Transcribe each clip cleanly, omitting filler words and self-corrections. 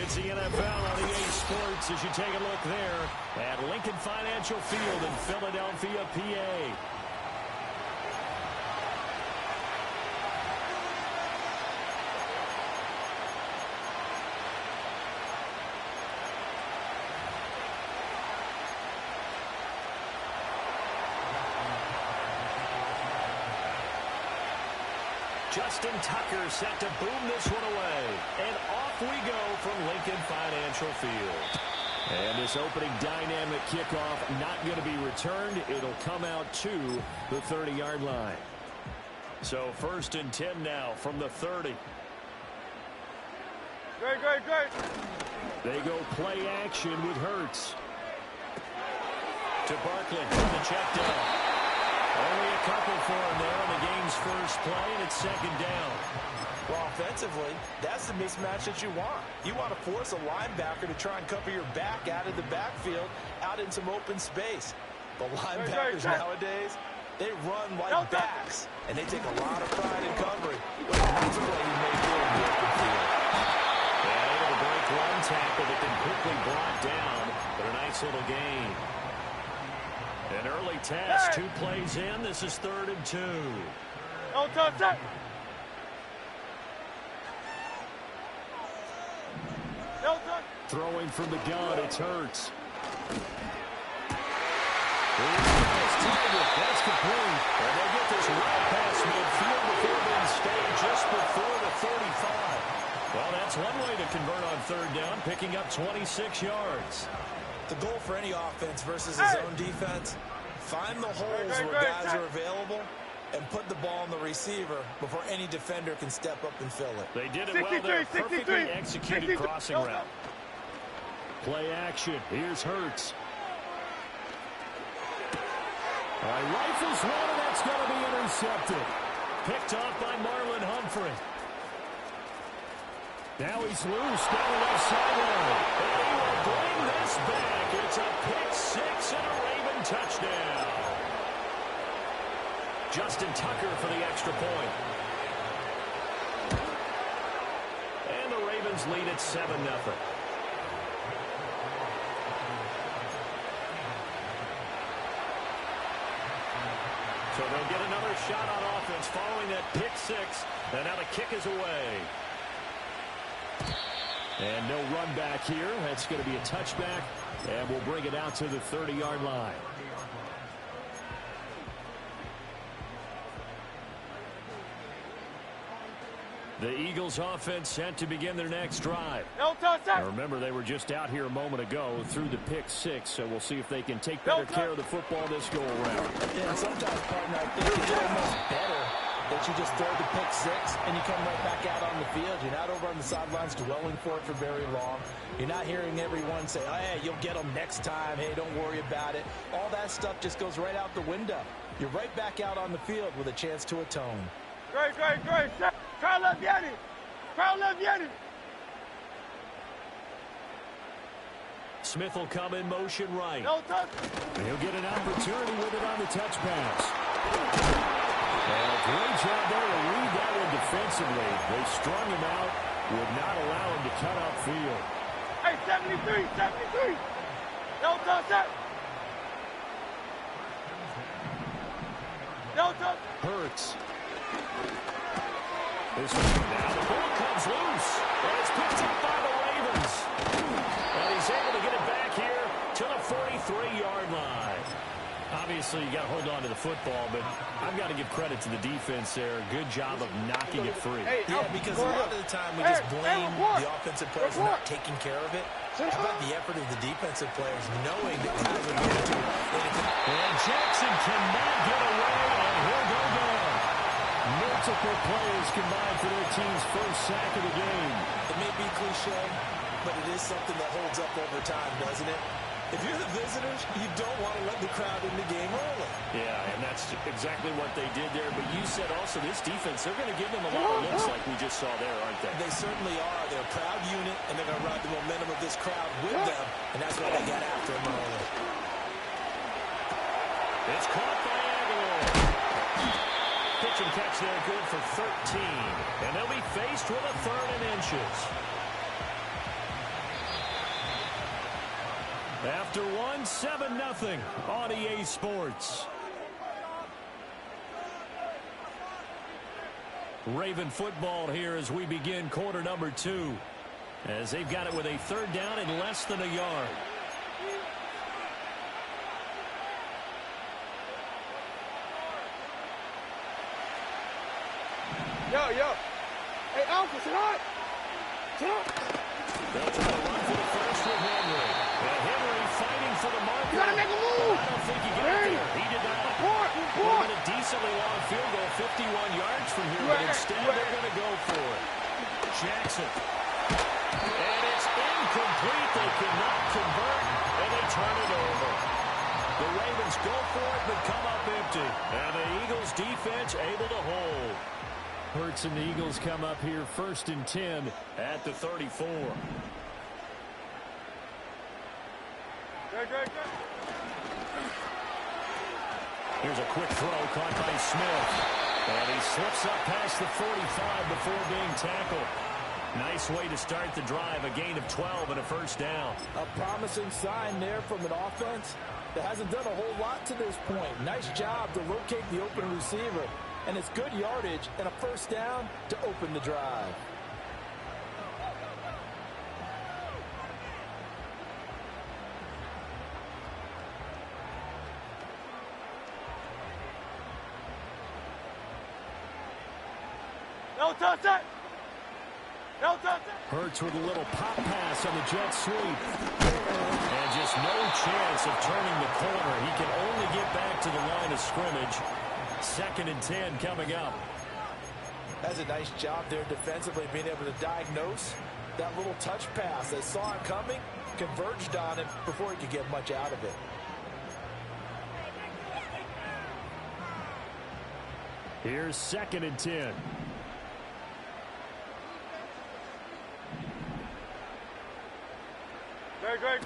It's the NFL on EA Sports as you take a look there at Lincoln Financial Field in Philadelphia, PA. Justin Tucker set to boom this one away. And off we go from Lincoln Financial Field. And this opening dynamic kickoff not going to be returned. It'll come out to the 30-yard line. So 1st and 10 now from the 30. Great. They go play action with Hurts. To Barkley on the check down. Only a couple for him there on the game's first play, and it's 2nd down. Well, offensively, that's the mismatch that you want. You want to force a linebacker to try and cover your back out of the backfield, out in some open space. The linebackers nowadays, they run like backs, and they take a lot of pride in covering. But that's a play you make here in the open field. And able to break one tackle that can quickly brought down, but a nice little gain. An early test, 2 plays in. This is 3rd and 2. No touch. Throwing from the gun, it's Hurts. That's complete. And they get this right past midfield before being stayed just before the 35. Well, that's one way to convert on 3rd down, picking up 26 yards. The goal for any offense versus his own defense, find the holes where guys are available and put the ball on the receiver before any defender can step up and fill it. They did it well there. Perfectly executed crossing route. Play action. Here's Hurts. Rifles one, and that's going to be intercepted. Picked off by Marlon Humphrey. Now he's loose down the left sideline. And he will bring this back. It's a pick 6 and a Raven touchdown. Justin Tucker for the extra point. And the Ravens lead at 7-0. So they'll get another shot on offense following that pick 6. And now the kick is away. And no run back here. That's going to be a touchback. And we'll bring it out to the 30-yard line. The Eagles offense set to begin their next drive. Now remember, they were just out here a moment ago through the pick 6, so we'll see if they can take better care of the football this go-around. Yeah, and sometimes, partner, I think it's almost better that you just throw the pick 6 and you come right back out on the field. You're not over on the sidelines dwelling for it for very long. You're not hearing everyone say, oh, hey, you'll get them next time. Hey, don't worry about it. All that stuff just goes right out the window. You're right back out on the field with a chance to atone. Great. Carl left Yanni. Smith will come in motion right. No touch. He'll get an opportunity with it on the touch pass. And a great job there to read that one defensively. They strung him out, would not allow him to cut upfield. Hey, 73. No touch. No touch. Hurts. This one, now the ball comes loose. And it's picked up by the Ravens. And he's able to get it back here to the 43-yard line. Obviously, you got to hold on to the football, but I've got to give credit to the defense there. Good job of knocking it free. Yeah, because a lot of the time we just blame the offensive players for not taking care of it. How about the effort of the defensive players knowing that guys are going to? And Jackson cannot get away, and he'll go down. Multiple players combined for their team's first sack of the game. It may be cliche, but it is something that holds up over time, doesn't it? If you're the visitors, you don't want to let the crowd in the game early. Yeah, and that's exactly what they did there. But you said also this defense, they're going to give them a lot of looks like we just saw there, aren't they? They certainly are. They're a proud unit, and they're going to ride the momentum of this crowd with them, and that's why they got after them early. It's caught by Aguilar. Pitch and catch there, good for 13. And they'll be faced with a 3rd and inches. After one, 7-0 on EA Sports. Raven football here as we begin quarter number 2. As they've got it with a third down and less than a yard. Yo. Hey, Alpha, sit up. They'll try to run for the first with Henry. And Henry fighting for the marker. You gotta make a move. I don't think he got there. He did not. Report. A decently long field goal, 51 yards from here, but instead they're going to go for it. Jackson. And it's incomplete. They cannot convert, and they turn it over. The Ravens go for it, but come up empty. And the Eagles defense able to hold. Hurts and the Eagles come up here 1st and 10 at the 34. Great. Here's a quick throw caught by Smith. And he slips up past the 45 before being tackled. Nice way to start the drive. A gain of 12 and a first down. A promising sign there from an offense that hasn't done a whole lot to this point. Nice job to locate the open receiver. And it's good yardage and a first down to open the drive. No touch that. Hurts with a little pop pass on the jet sweep. And just no chance of turning the corner. He can only get back to the line of scrimmage. 2nd and 10 coming up. That's a nice job there defensively, being able to diagnose that little touch pass. They saw it coming, converged on it before he could get much out of it. Here's 2nd and 10. Great.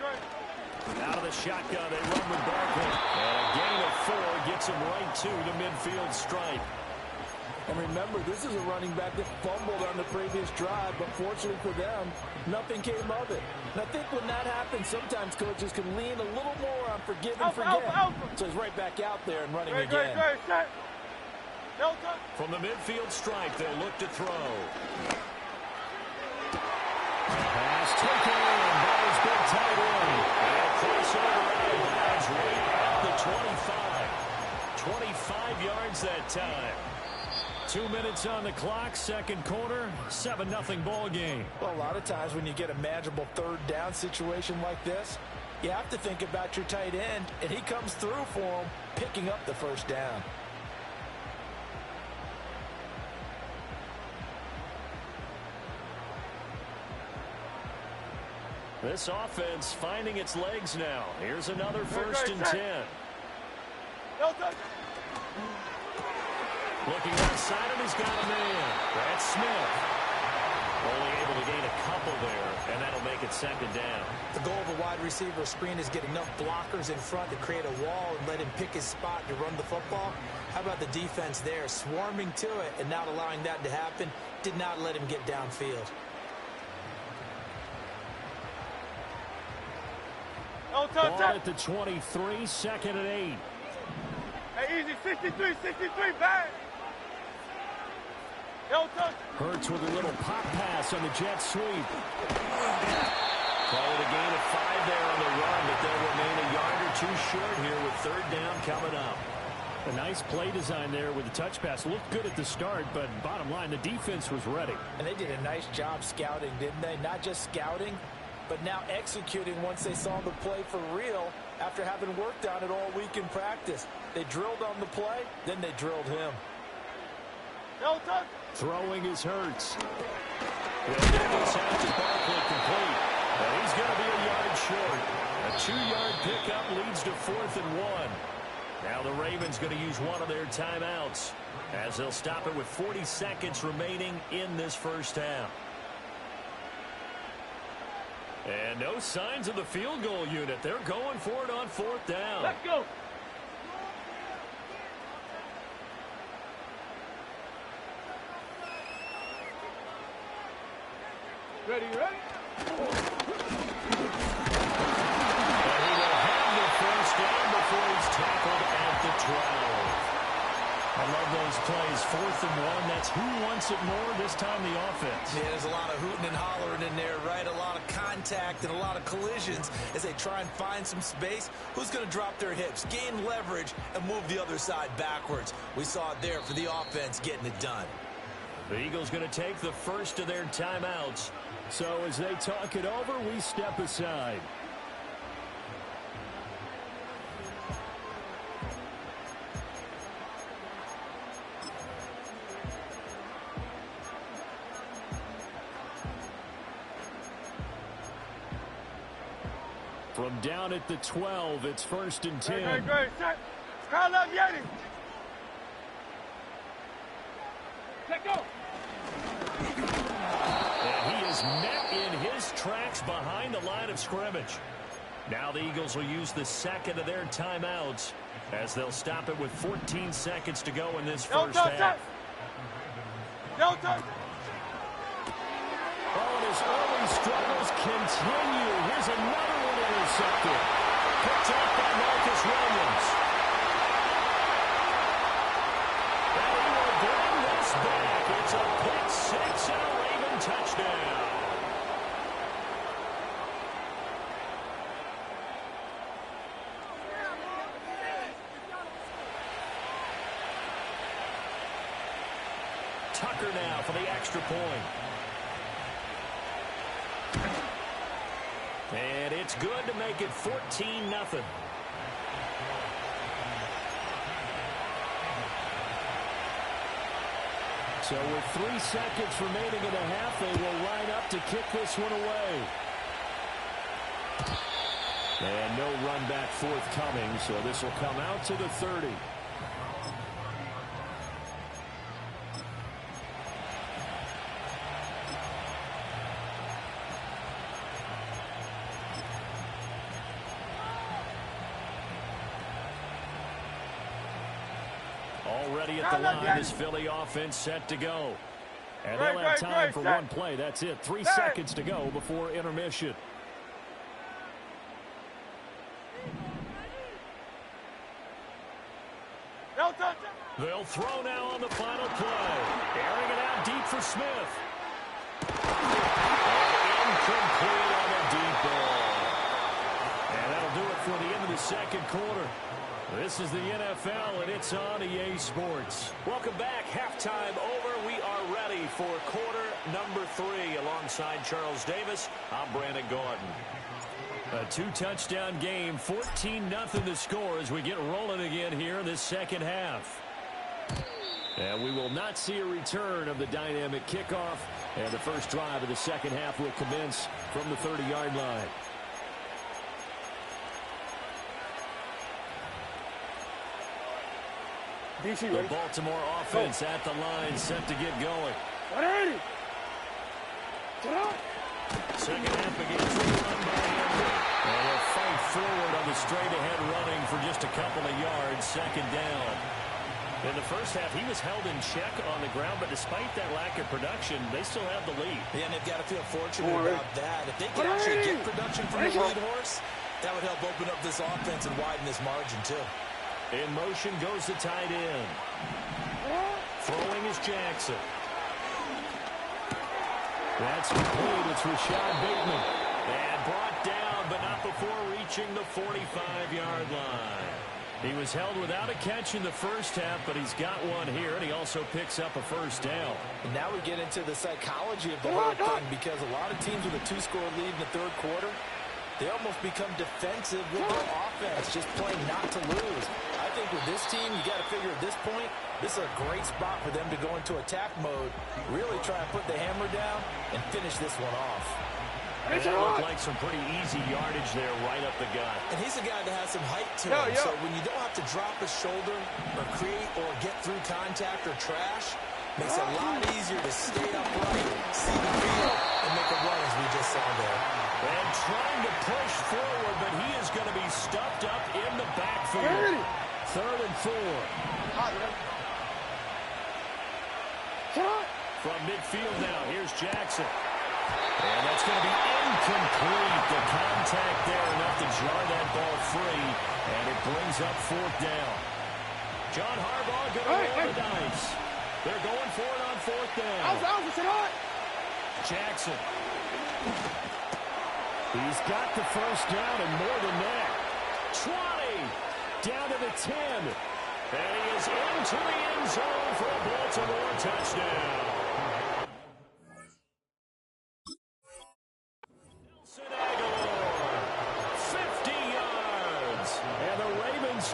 Out of the shotgun, they run with Barkley. And a gain of 4 gets him right to the midfield stripe. And remember, this is a running back that fumbled on the previous drive, but fortunately for them, nothing came of it. And I think when that happens, sometimes coaches can lean a little more on forgive and forget. Alpha. So he's right back out there and running again. Great. Set. No touch. From the midfield stripe, they'll look to throw. Pass taken in by his big tight end. And crossover out of bounds right at the 25. 25 yards that time. 2 minutes on the clock, second quarter, 7-0 ball game. Well, a lot of times when you get a manageable third down situation like this, you have to think about your tight end, and he comes through for him, picking up the first down. This offense finding its legs now. Here's another 1st and 10. No touch. Looking outside, and he's got a man. That's Smith. Only able to gain a couple there, and that'll make it 2nd down. The goal of a wide receiver screen is get enough blockers in front to create a wall and let him pick his spot to run the football. How about the defense there, swarming to it and not allowing that to happen? Did not let him get downfield. No touch. Ball at the 23, 2nd and 8. Hey, easy. 63, bang. No touch. Hurts with a little pop pass on the jet sweep. Call it a gain of 5 there on the run, but they'll remain a yard or 2 short here with 3rd down coming up. A nice play design there with the touch pass. Looked good at the start, but bottom line, the defense was ready. And they did a nice job scouting, didn't they? Not just scouting, but now executing once they saw the play for real after having worked on it all week in practice. They drilled on the play, then they drilled him. No touch. Throwing is Hurts. And this out to Barkley complete. And he's going to be a yard short. A 2-yard pickup leads to 4th and 1. Now the Ravens going to use one of their timeouts as they'll stop it with 40 seconds remaining in this first half. And no signs of the field goal unit. They're going for it on 4th down. Let's go. Ready? And he plays 4th and 1. That's who wants it more, this time the offense. Yeah, there's a lot of hooting and hollering in there, right? A lot of contact and a lot of collisions as they try and find some space. Who's going to drop their hips, gain leverage, and move the other side backwards? We saw it there for the offense getting it done. The Eagles going to take the first of their timeouts. So as they talk it over, we step aside. From down at the 12, it's 1st and 10. Great. Call up Yeti. Let go. And he is met in his tracks behind the line of scrimmage. Now the Eagles will use the second of their timeouts as they'll stop it with 14 seconds to go in this first half. Don't touch. Oh, and his early struggles continue. Here's another one intercepted. Picked up by Marcus Williams. And he will bring this back. It's a pick six and a Raven touchdown. Tucker now for the extra point. And it's good to make it 14-0. So with 3 seconds remaining in the half, they will line up to kick this one away. And no run back forthcoming, so this will come out to the 30. Already at the line, this Philly offense set to go. And they'll have time for one play. That's it. 3 seconds to go before intermission. They'll throw now on the final play. Airing it out deep for Smith. And incomplete on the deep ball. And that'll do it for the end of the second quarter. This is the NFL, and it's on EA Sports. Welcome back. Halftime over. We are ready for quarter number 3. Alongside Charles Davis, I'm Brandon Gordon. A 2-touchdown game, 14-0 the score as we get rolling again here in this second half. And we will not see a return of the dynamic kickoff. And the first drive of the second half will commence from the 30-yard line. The Baltimore offense at the line, set to get going. Second half begins with a run by Henry. And they'll fight forward on the straight-ahead running for just a couple of yards, second down. In the first half, he was held in check on the ground, but despite that lack of production, they still have the lead. Yeah, and they've got to feel fortunate about that. If they can actually get production from the lead horse, that would help open up this offense and widen this margin, too. In motion goes the tight end. Throwing is Jackson. That's complete. It's Rashad Bateman. And brought down, but not before reaching the 45-yard line. He was held without a catch in the first half, but he's got one here, and he also picks up a first down. And now we get into the psychology of the whole thing, because a lot of teams with a 2-score lead in the third quarter, they almost become defensive with their offense, just playing not to lose. I think with this team, you got to figure at this point, this is a great spot for them to go into attack mode, really try and put the hammer down and finish this one off. And that looked like some pretty easy yardage there right up the gut. And he's a guy that has some height to him, so when you don't have to drop a shoulder or create or get through contact or trash, makes it a lot easier to stay upright, see the field, and make a run as we just saw there. And trying to push forward, but he is going to be stuffed up in the backfield. 3rd and 4. From midfield now, here's Jackson. And that's going to be incomplete. The contact there enough to jar that ball free, and it brings up 4th down. John Harbaugh going to roll the dice. They're going for it on fourth down. Jackson. He's got the first down and more than that. 20. Down to the 10. And he is into the end zone for a Baltimore touchdown.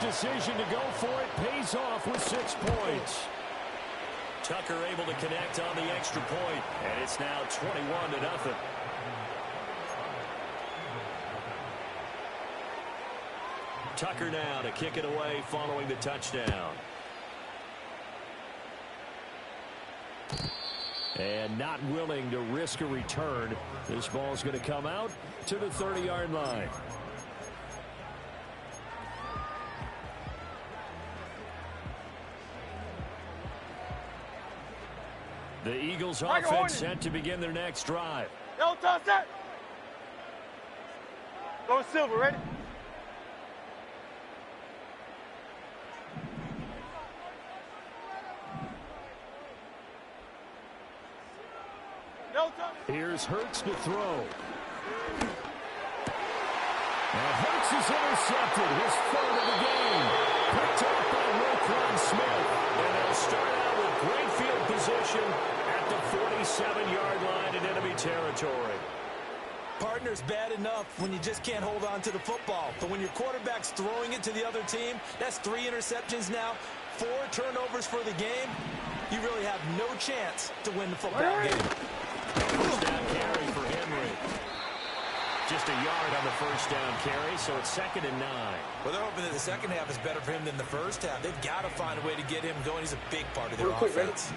Decision to go for it pays off with 6 points. Tucker able to connect on the extra point, and it's now 21-0. Tucker now to kick it away following the touchdown. And not willing to risk a return. This ball's going to come out to the 30-yard line. The Eagles offense set to begin their next drive. Yo, toss that. Go Silver, ready? Here's Hurts to throw. And Hurts is intercepted. His third of the game. Picked up by Roquan Smith. And they'll start out with great field position at the 47-yard line in enemy territory. Partner's bad enough when you just can't hold on to the football. But when your quarterback's throwing it to the other team, that's 3 interceptions now, 4 turnovers for the game. You really have no chance to win the football game. First down carry for Henry. Just a yard on the first down carry, so it's 2nd and 9. Well, they're hoping that the second half is better for him than the first half. They've got to find a way to get him going. He's a big part of their offense.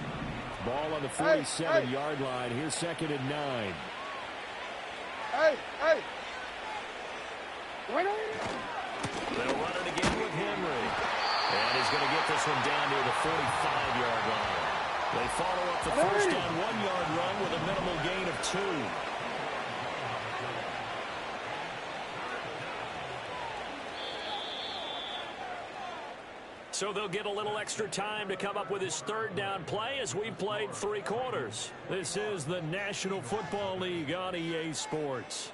Ball on the 47-yard line. Here's 2nd and 9. They'll run it again with Henry. And he's going to get this one down near the 45-yard line. They follow up the first down 1-yard run with a minimal gain of 2. So they'll get a little extra time to come up with his third down play as we've played 3 quarters. This is the National Football League on EA Sports.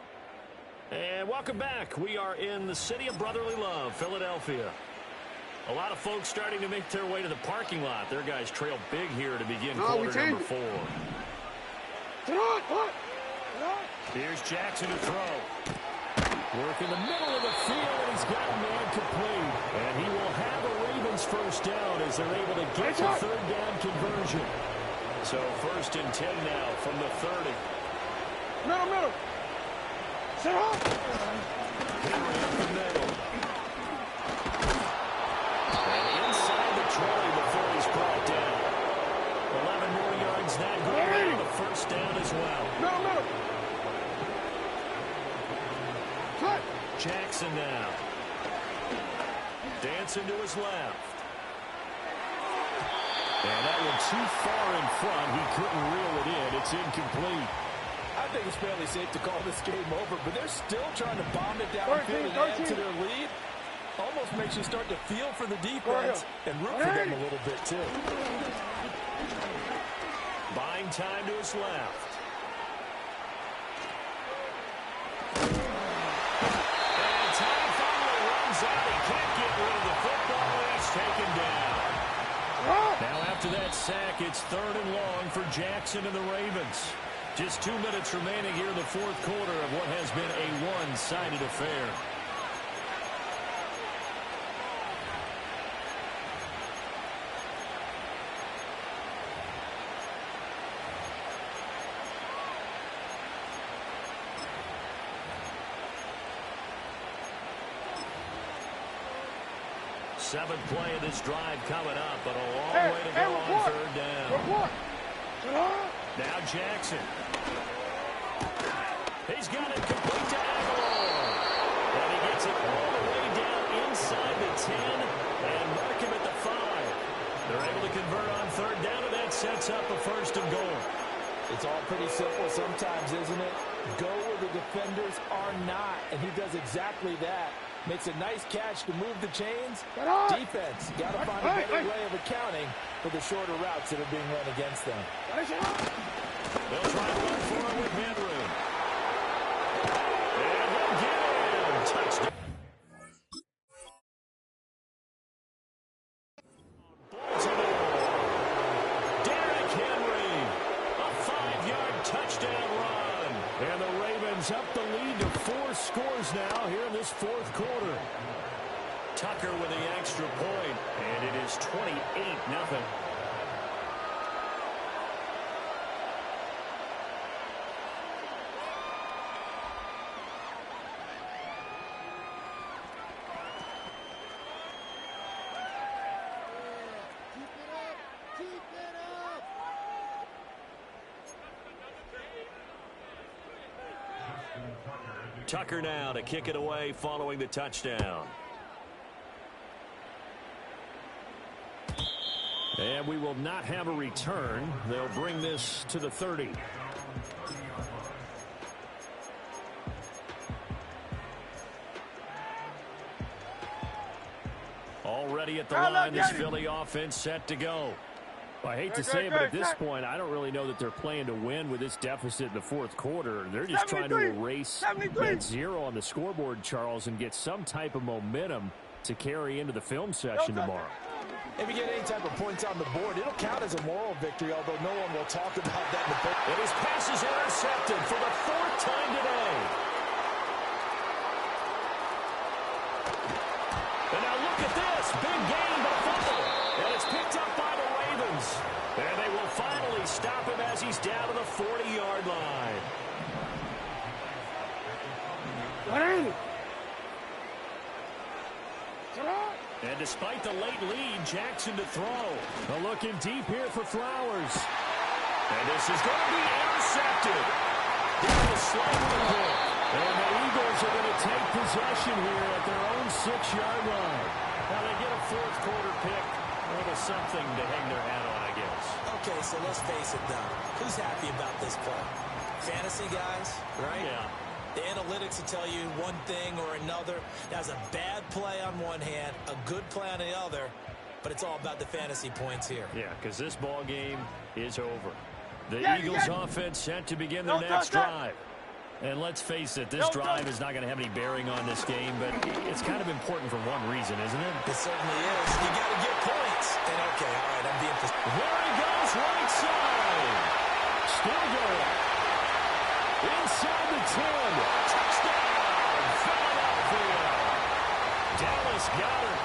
And welcome back. We are in the city of brotherly love, Philadelphia. A lot of folks starting to make their way to the parking lot. Their guys trail big here to begin quarter number 4. Here's Jackson to throw. Work in the middle of the field, and he's got a man complete. And he will have a Ravens first down as they're able to get the third down conversion. So 1st and 10 now from the 30. Middle. Sit up. Henry up the middle. And inside the 20 before he's brought down. 11 more yards that going on the first down as well. Middle. Jackson now. Dancing to his left. And that one too far in front. He couldn't reel it in. It's incomplete. I think it's fairly safe to call this game over, but they're still trying to bomb it downfield and add to their lead. Almost makes you start to feel for the defense and root for them a little bit, too. Buying time to his left. And time finally runs out. He can't get rid of the football. He's taken down. Now after that sack, it's 3rd and long for Jackson and the Ravens. Just 2 minutes remaining here in the 4th quarter of what has been a one-sided affair. Seventh play of this drive coming up, but a long way to go on 3rd down. Now Jackson. He's got it complete to Aguilar. And he gets it all the way down inside the 10 and mark him at the 5. They're able to convert on 3rd down, and that sets up a 1st and goal. It's all pretty simple sometimes, isn't it? Go where the defenders are not, and he does exactly that. Makes a nice catch to move the chains. Defense, got to find a better way of accounting for the shorter routes that are being run against them. They'll try to run for it with headroom. And they'll get him. Touchdown. Derrick Henry. A 5-yard touchdown run. And the Ravens up the lead to 4 scores now here in this fourth quarter. Tucker with the extra point, and it is 28-0. Tucker now to kick it away following the touchdown. And we will not have a return. They'll bring this to the 30. Already at the line, this Philly offense set to go. I hate to say it, but at this point, I don't really know that they're playing to win with this deficit in the fourth quarter. They're just trying to erase that 0 on the scoreboard, Charles, and get some type of momentum to carry into the film session tomorrow. If you get any type of points on the board, it'll count as a moral victory, although no one will talk about that in the book. And his pass is intercepted for the 4th time today. And now look at this. Big gain, but a fumble. And it's picked up by the Ravens. And they will finally stop him as he's down to the 40-yard line. And despite the late lead, Jackson to throw. Looking deep here for Flowers. And this is going to be intercepted. Here's a slightly pick. And the Eagles are going to take possession here at their own 6-yard line. Now they get a fourth quarter pick. A little something to hang their hat on, I guess. Okay, so let's face it, though. Who's happy about this play? Fantasy guys, right? Yeah. The analytics will tell you one thing or another. That's a bad play on one hand, a good play on the other, but it's all about the fantasy points here. Yeah, because this ball game is over. The Eagles offense set to begin their next drive. And let's face it, this drive is not going to have any bearing on this game, but it's kind of important for one reason, isn't it? It certainly is. You got to get points. And okay, all right, I'm being... There he goes, right side. Still going. Inside the 10. Touchdown, Philadelphia. Dallas Goedert,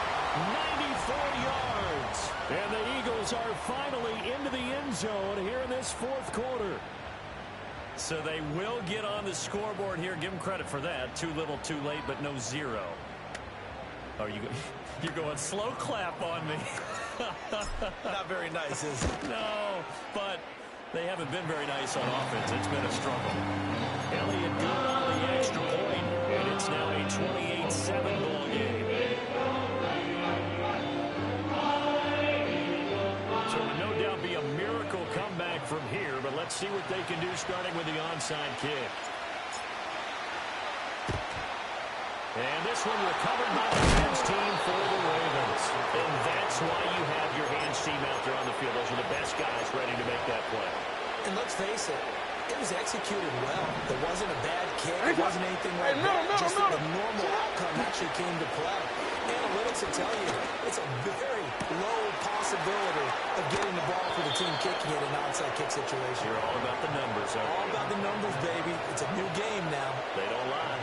94 yards. And the Eagles are finally into the end zone here in this fourth quarter. So they will get on the scoreboard here. Give them credit for that. Too little, too late, but no 0. Oh, you're going slow clap on me. Not very nice, is it? No, but they haven't been very nice on offense. It's been a struggle. Elliott good on the extra point, and it's now a 28-7 ball game. So it would no doubt be a miracle comeback from here, but let's see what they can do starting with the onside kick. And this one recovered by the hands team for the Ravens. And that's why you have your hands team out there on the field. Those are the best guys ready to make that play. And let's face it, it was executed well. There wasn't a bad kick. It wasn't anything like that. Just the normal outcome actually came to play. Analytics will tell you it's a very low possibility of getting the ball for the team kicking it in an onside kick situation. You're all about the numbers, huh? All about the numbers, baby. It's a new game now. They don't lie.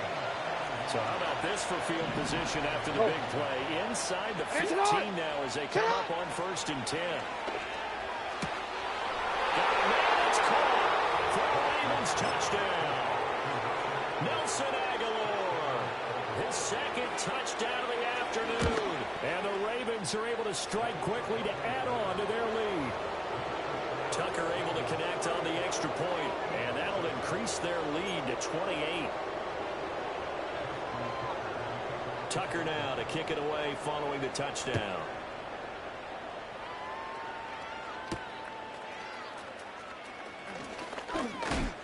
So how about this for field position after the big play? Inside the 15 now as they come up on 1st and 10. Got a man, it's caught for the Ravens touchdown. Nelson Aguilar, his 2nd touchdown of the afternoon. And the Ravens are able to strike quickly to add on to their lead. Tucker able to connect on the extra point, and that'll increase their lead to 28. Tucker now to kick it away following the touchdown.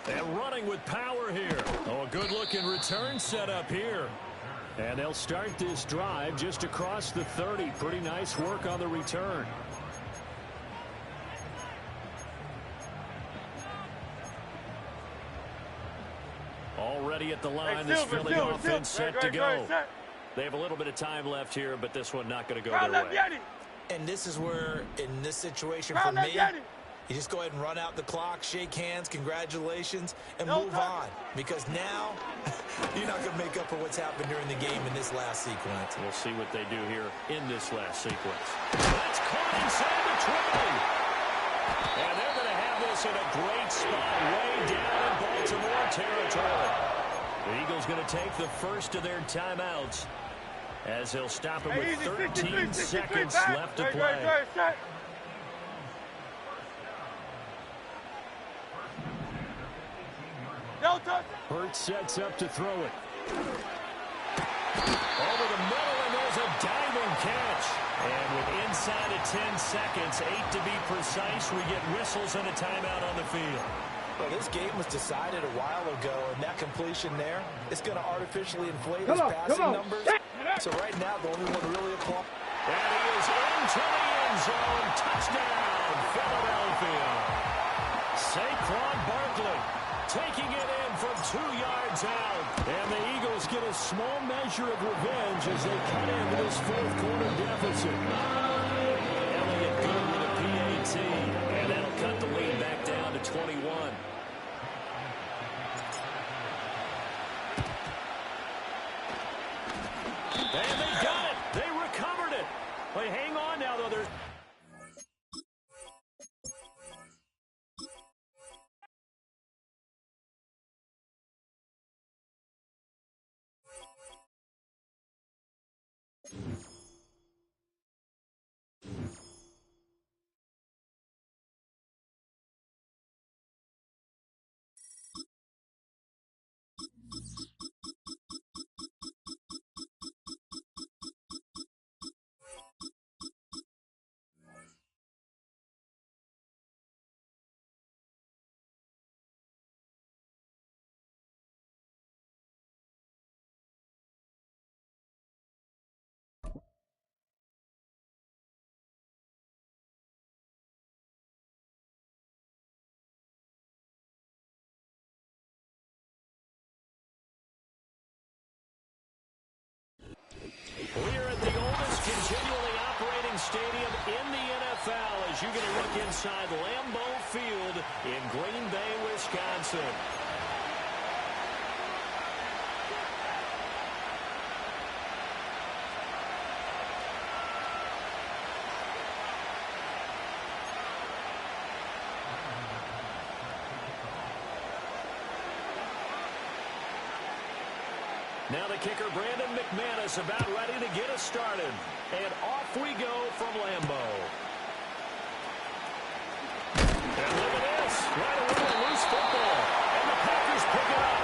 And running with power here. Oh, a good-looking return set up here. And they'll start this drive just across the 30. Pretty nice work on the return. Already at the line, this Philly offense set to go. They have a little bit of time left here, but this one not going to go their way. And this is where, in this situation for me, you just go ahead and run out the clock, shake hands, congratulations, and move on. Because now, you're not going to make up for what's happened during the game in this last sequence. We'll see what they do here in this last sequence. That's caught inside the 20. And they're going to have this in a great spot way down in Baltimore territory. The Eagles going to take the first of their timeouts as they'll stop it with 13 seconds left to play. Hurts sets up to throw it. Over the middle, and there's a diving catch. And with inside of 10 seconds, 8 to be precise, we get whistles and a timeout on the field. Well, this game was decided a while ago, and that completion there is going to artificially inflate his passing numbers. So right now, the only one really applying. And he is into the end zone. Touchdown, Philadelphia. Saquon Barkley taking it in from 2 yards out. And the Eagles get a small measure of revenge as they cut into this fourth quarter deficit. Elliott good with a PAT. And that'll cut the lead back down to 21. And they got it. They recovered it. Wait, hang on now, though. There's... We're at the oldest continually operating stadium in the NFL as you get a look inside Lambeau Field in Green Bay, Wisconsin. Now the kicker, Brandon McManus, about ready to get us started. And off we go from Lambeau. And look at this. Right away, a loose football. And the Packers pick it up.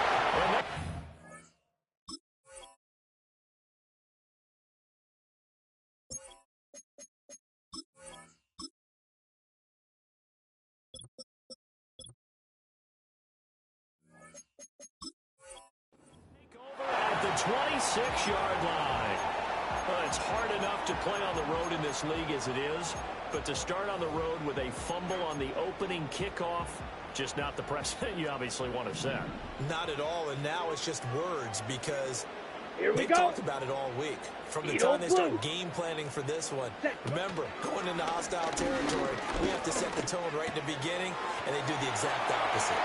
And the 26-yard line. Well, it's hard enough to play on the road in this league as it is, but to start on the road with a fumble on the opening kickoff, just not the precedent you obviously want to set. Not at all, and now it's just words because they talked about it all week. From the time they start game planning for this one, remember, going into hostile territory, we have to set the tone right in the beginning, and they do the exact opposite.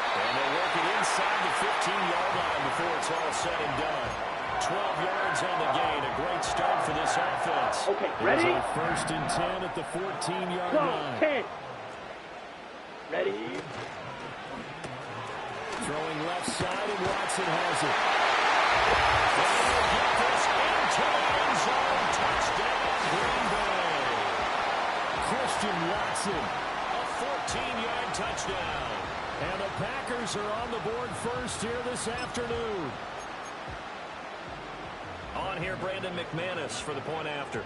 And they work it inside the 15-yard line before it's all said and done. 12 yards on the gain. A great start for this offense. Okay, ready? Here's a 1st and 10 at the 14-yard line. 10. Ready? Throwing left side, and Watson has it. And they'll get this into the end zone. Touchdown, Green Bay. Christian Watson, a 14-yard touchdown. And the Packers are on the board first here this afternoon. On here, Brandon McManus for the point after.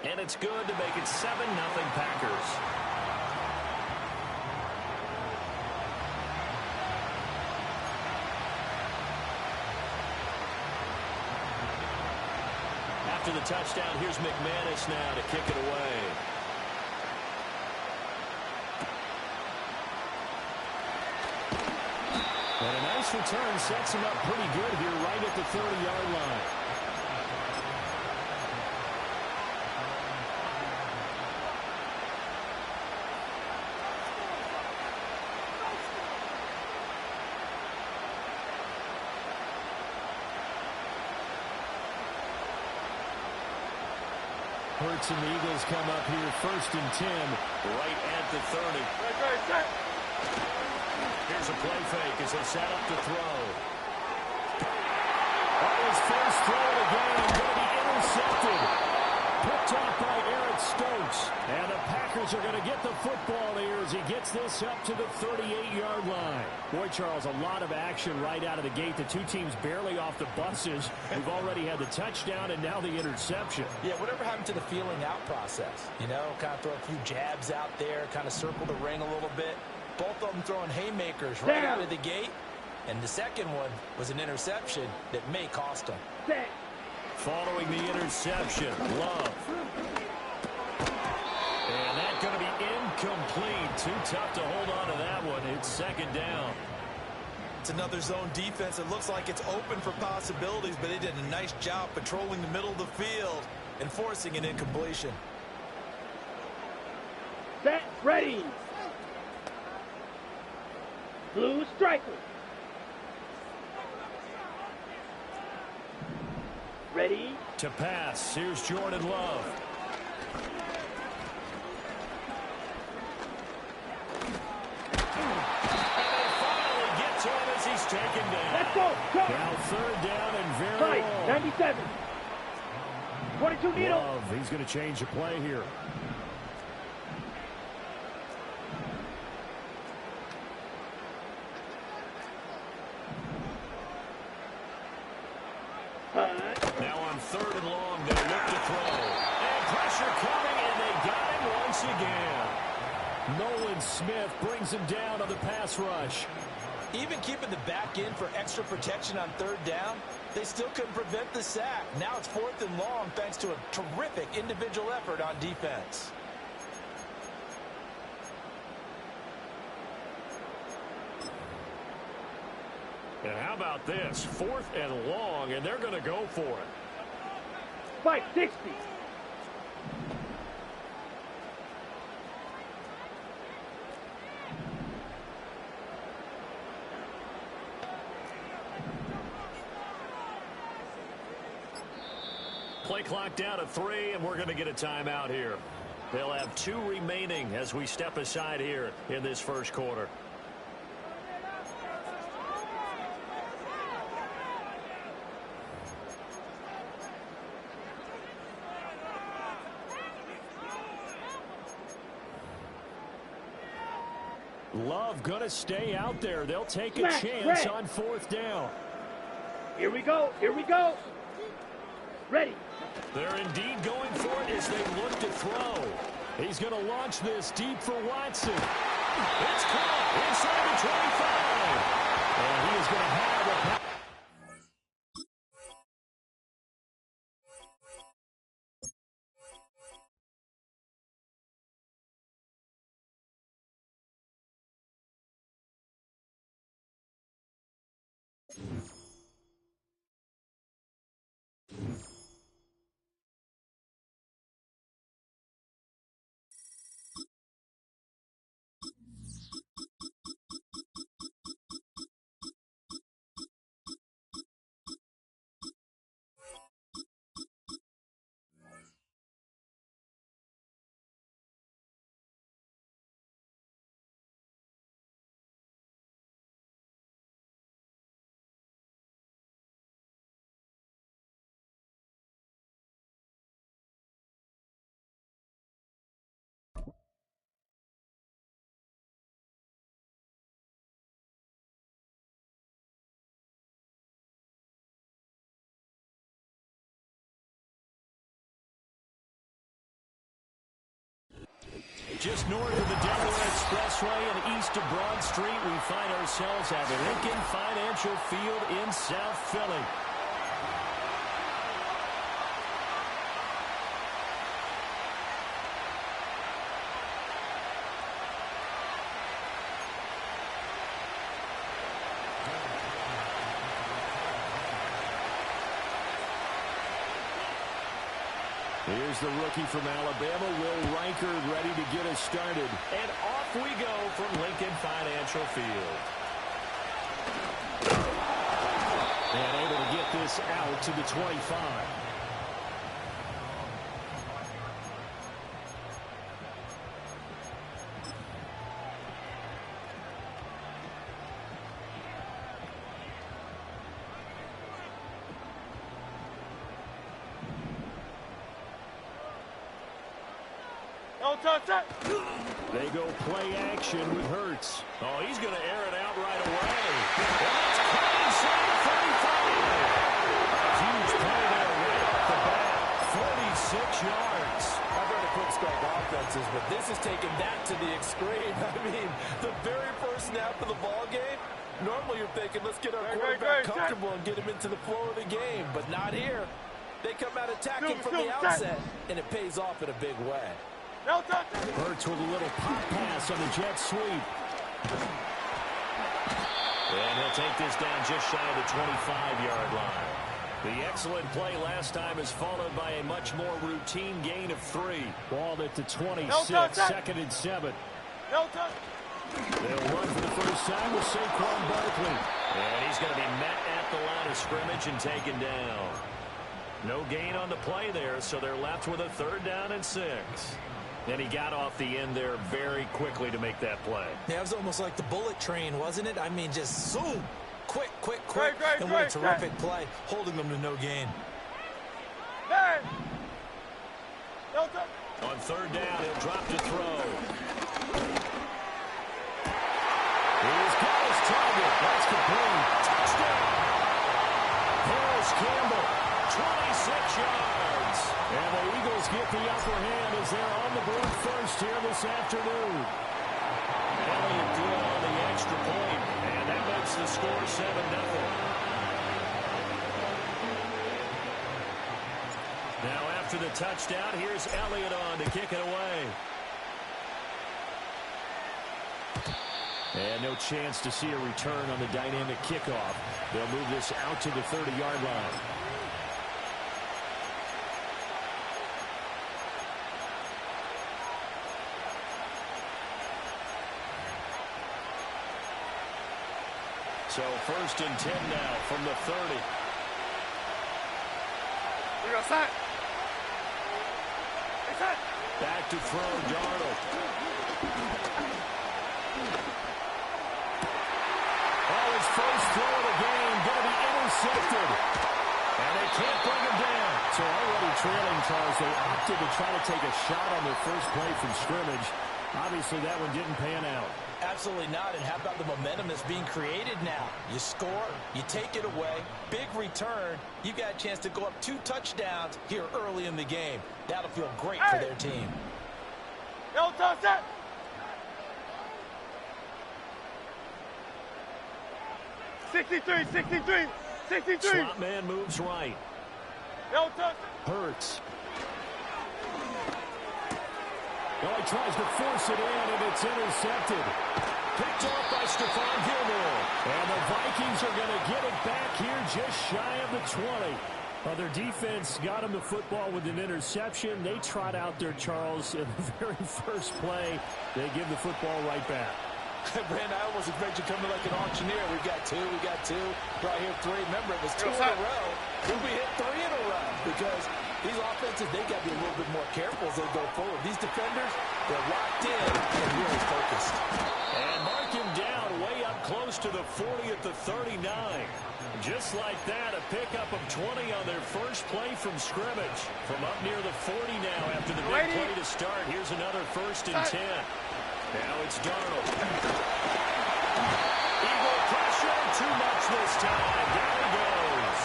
And it's good to make it 7-0 Packers. after the touchdown. Here's McManus now to kick it away. And a nice return sets him up pretty good here right at the 30-yard line. Hurts and the Eagles come up here 1st and 10 right at the 30. Here's a play fake as they set up to throw. On his first throw of the game, going to be intercepted. Picked off by Eric Stokes. And the Packers are going to get the football here as he gets this up to the 38-yard line. Boy, Charles, a lot of action right out of the gate. The two teams barely off the buses. We've already had the touchdown and now the interception. Yeah, whatever happened to the feeling out process? You know, kind of throw a few jabs out there, kind of circle the ring a little bit. Both of them throwing haymakers right out of the gate. And the second one was an interception that may cost them. Following the interception, Love. And that's going to be incomplete. Too tough to hold on to that one. It's 2nd down. It's another zone defense. It looks like it's open for possibilities, but they did a nice job patrolling the middle of the field and forcing an incompletion. Set, ready. Blue striker. Ready. To pass. Here's Jordan Love. And they finally get to him as he's taken down. Let's go. Go. Now 3rd down and very long. 97. 22 needle. Love. He's going to change the play here. Now on 3rd and long, they look to throw. And pressure coming, and they got him once again. Nolan Smith brings him down on the pass rush. Even keeping the back end for extra protection on 3rd down, they still couldn't prevent the sack. Now it's 4th and long thanks to a terrific individual effort on defense. And how about this? 4th and long, and they're going to go for it. 560. Play clock down to 3, and we're going to get a timeout here. They'll have 2 remaining as we step aside here in this 1st quarter. Love going to stay out there. They'll take a chance on 4th down. Here we go. Here we go. Ready. They're indeed going for it as they look to throw. He's going to launch this deep for Watson. It's caught inside the 25. And he is going to have a... Just north of the Delaware Expressway and east of Broad Street, we find ourselves at Lincoln Financial Field in South Philly. Here's the rookie from Alabama, Will Reichard, ready to get us started. And off we go from Lincoln Financial Field. And able to get this out to the 25. They go play action with Hurts. Oh, he's going to air it out right away. And that's caught inside the 35. A huge play there right off the bat. 46 yards. I've heard of quick start offenses, but this is taking that to the extreme. I mean, the very first snap of the ball game, normally you're thinking, let's get our quarterback comfortable and get him into the flow of the game, but not here. They come out attacking from the outset, and it pays off in a big way. Hurts with a little pop pass on the jet sweep. And he'll take this down just shy of the 25-yard line. The excellent play last time is followed by a much more routine gain of 3. Ball at the 26, 2nd and 7. They'll run for the first time with Saquon Barkley. And he's going to be met at the line of scrimmage and taken down. No gain on the play there, so they're left with a 3rd down and 6. And he got off the end there very quickly to make that play. Yeah, it was almost like the bullet train, wasn't it? I mean, just zoom. Quick. And what a terrific play, holding them to no gain. On 3rd down, he'll drop to throw. He's got his target. That's complete. Touchdown. Harris Campbell, 26 yards. And the Eagles get the upper hand as they're on the board first here this afternoon. Elliott did on the extra point, and that makes the score 7-0. Now after the touchdown, here's Elliott on to kick it away. And no chance to see a return on the dynamic kickoff. They'll move this out to the 30-yard line. So 1st and 10 now from the 30. Back to throw, Darnold. Oh, his first throw of the game going to be intercepted. And they can't bring him down. So already trailing, Charles, they opted to try to take a shot on their first play from scrimmage. Obviously, that one didn't pan out. Absolutely not. And how about the momentum that's being created now? You score, you take it away, big return. You got a chance to go up 2 touchdowns here early in the game. That'll feel great for their team. 63. Slot man moves right. Hurts. Oh, he tries to force it in, and it's intercepted. Picked off by Stephon Gilmore. And the Vikings are going to get it back here just shy of the 20. Well, their defense got him the football with an interception. They trot out there, Charles, in the very first play. They give the football right back. Brand, I almost expect you coming like an auctioneer. We've got two. Right here, 3. Remember, it was 2 in a row. Then we hit 3 in a row because these offenses, they got to be a little bit more careful as they go forward. These defenders, they're locked in and really focused. And mark him down way up close to the 40 at the 39. Just like that, a pickup of 20 on their first play from scrimmage. From up near the 40 now after the big play to start. Here's another 1st and 10. Now it's Darnold. Eagle pressure, too much this time. Down he goes.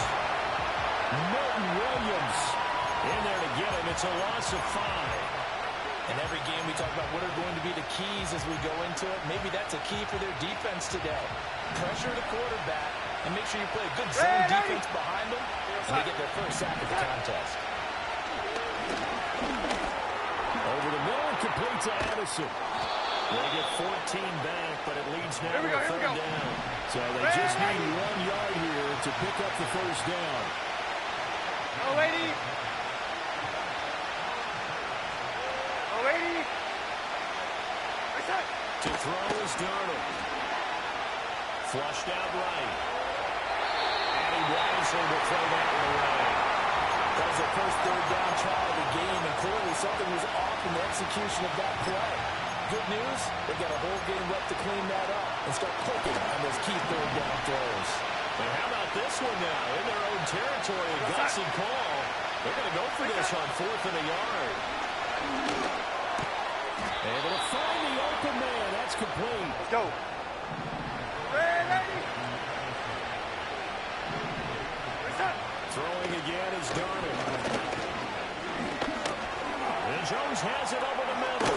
Milton Williams in there to get him. It's a loss of 5. In every game we talk about what are going to be the keys as we go into it. Maybe that's a key for their defense today. Pressure the quarterback and make sure you play a good zone defense behind them and they get their first sack of the contest. Over the middle, complete to Addison. They get 14 back, but it leads now to 3rd down. So they just need 1 yard here to pick up the first down. To throw is Darnold. Flushed out right. And he wisely will throw that one away. That was the first third down try of the game, and clearly something was off in the execution of that play. Good news, they got a whole game left to clean that up and start clicking on those key third down throws. And how about this one now? In their own territory, a gutsy call. They're going to go for this on 4th and a yard. Able to find the open man. That's complete. Let's go. Ready. Throwing again is Darnold. And Jones has it over the middle.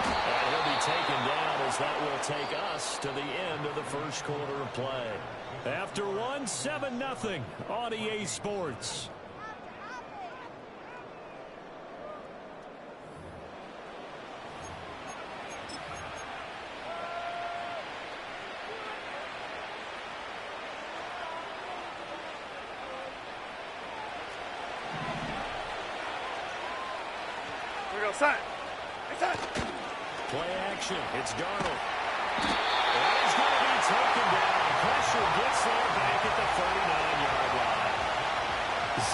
And he'll be taken down as that will take us to the end of the first quarter of play. After one, 7-0 on EA Sports. Sign. Play action. It's Darnold. And he's going to be taken down. Pressure gets there back at the 39-yard line.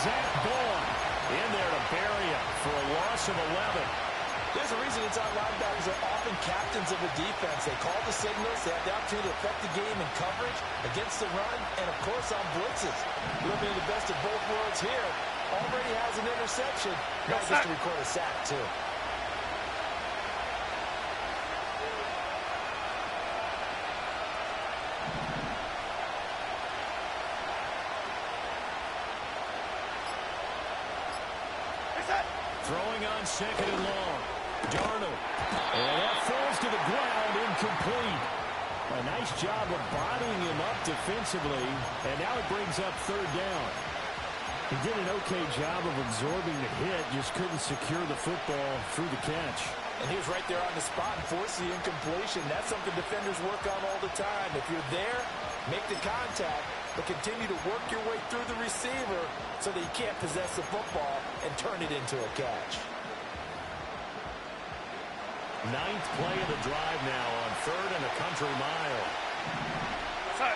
Zach Bourne in there to bury him for a loss of 11. There's a reason inside linebackers are often captains of a defense. They call the signals. They have the opportunity to affect the game in coverage, against the run, and, of course, on blitzes. Living in the best of both worlds here. Already has an interception. Now gets to record a sack, too. Throwing on 2nd and long. Darnold. And that falls to the ground, incomplete. A nice job of bodying him up defensively. And now it brings up 3rd down. He did an okay job of absorbing the hit, just couldn't secure the football through the catch. And he was right there on the spot and forced the incompletion. That's something defenders work on all the time. If you're there, make the contact, but continue to work your way through the receiver so that you can't possess the football and turn it into a catch. 9th play of the drive now on 3rd and a country mile. Outside.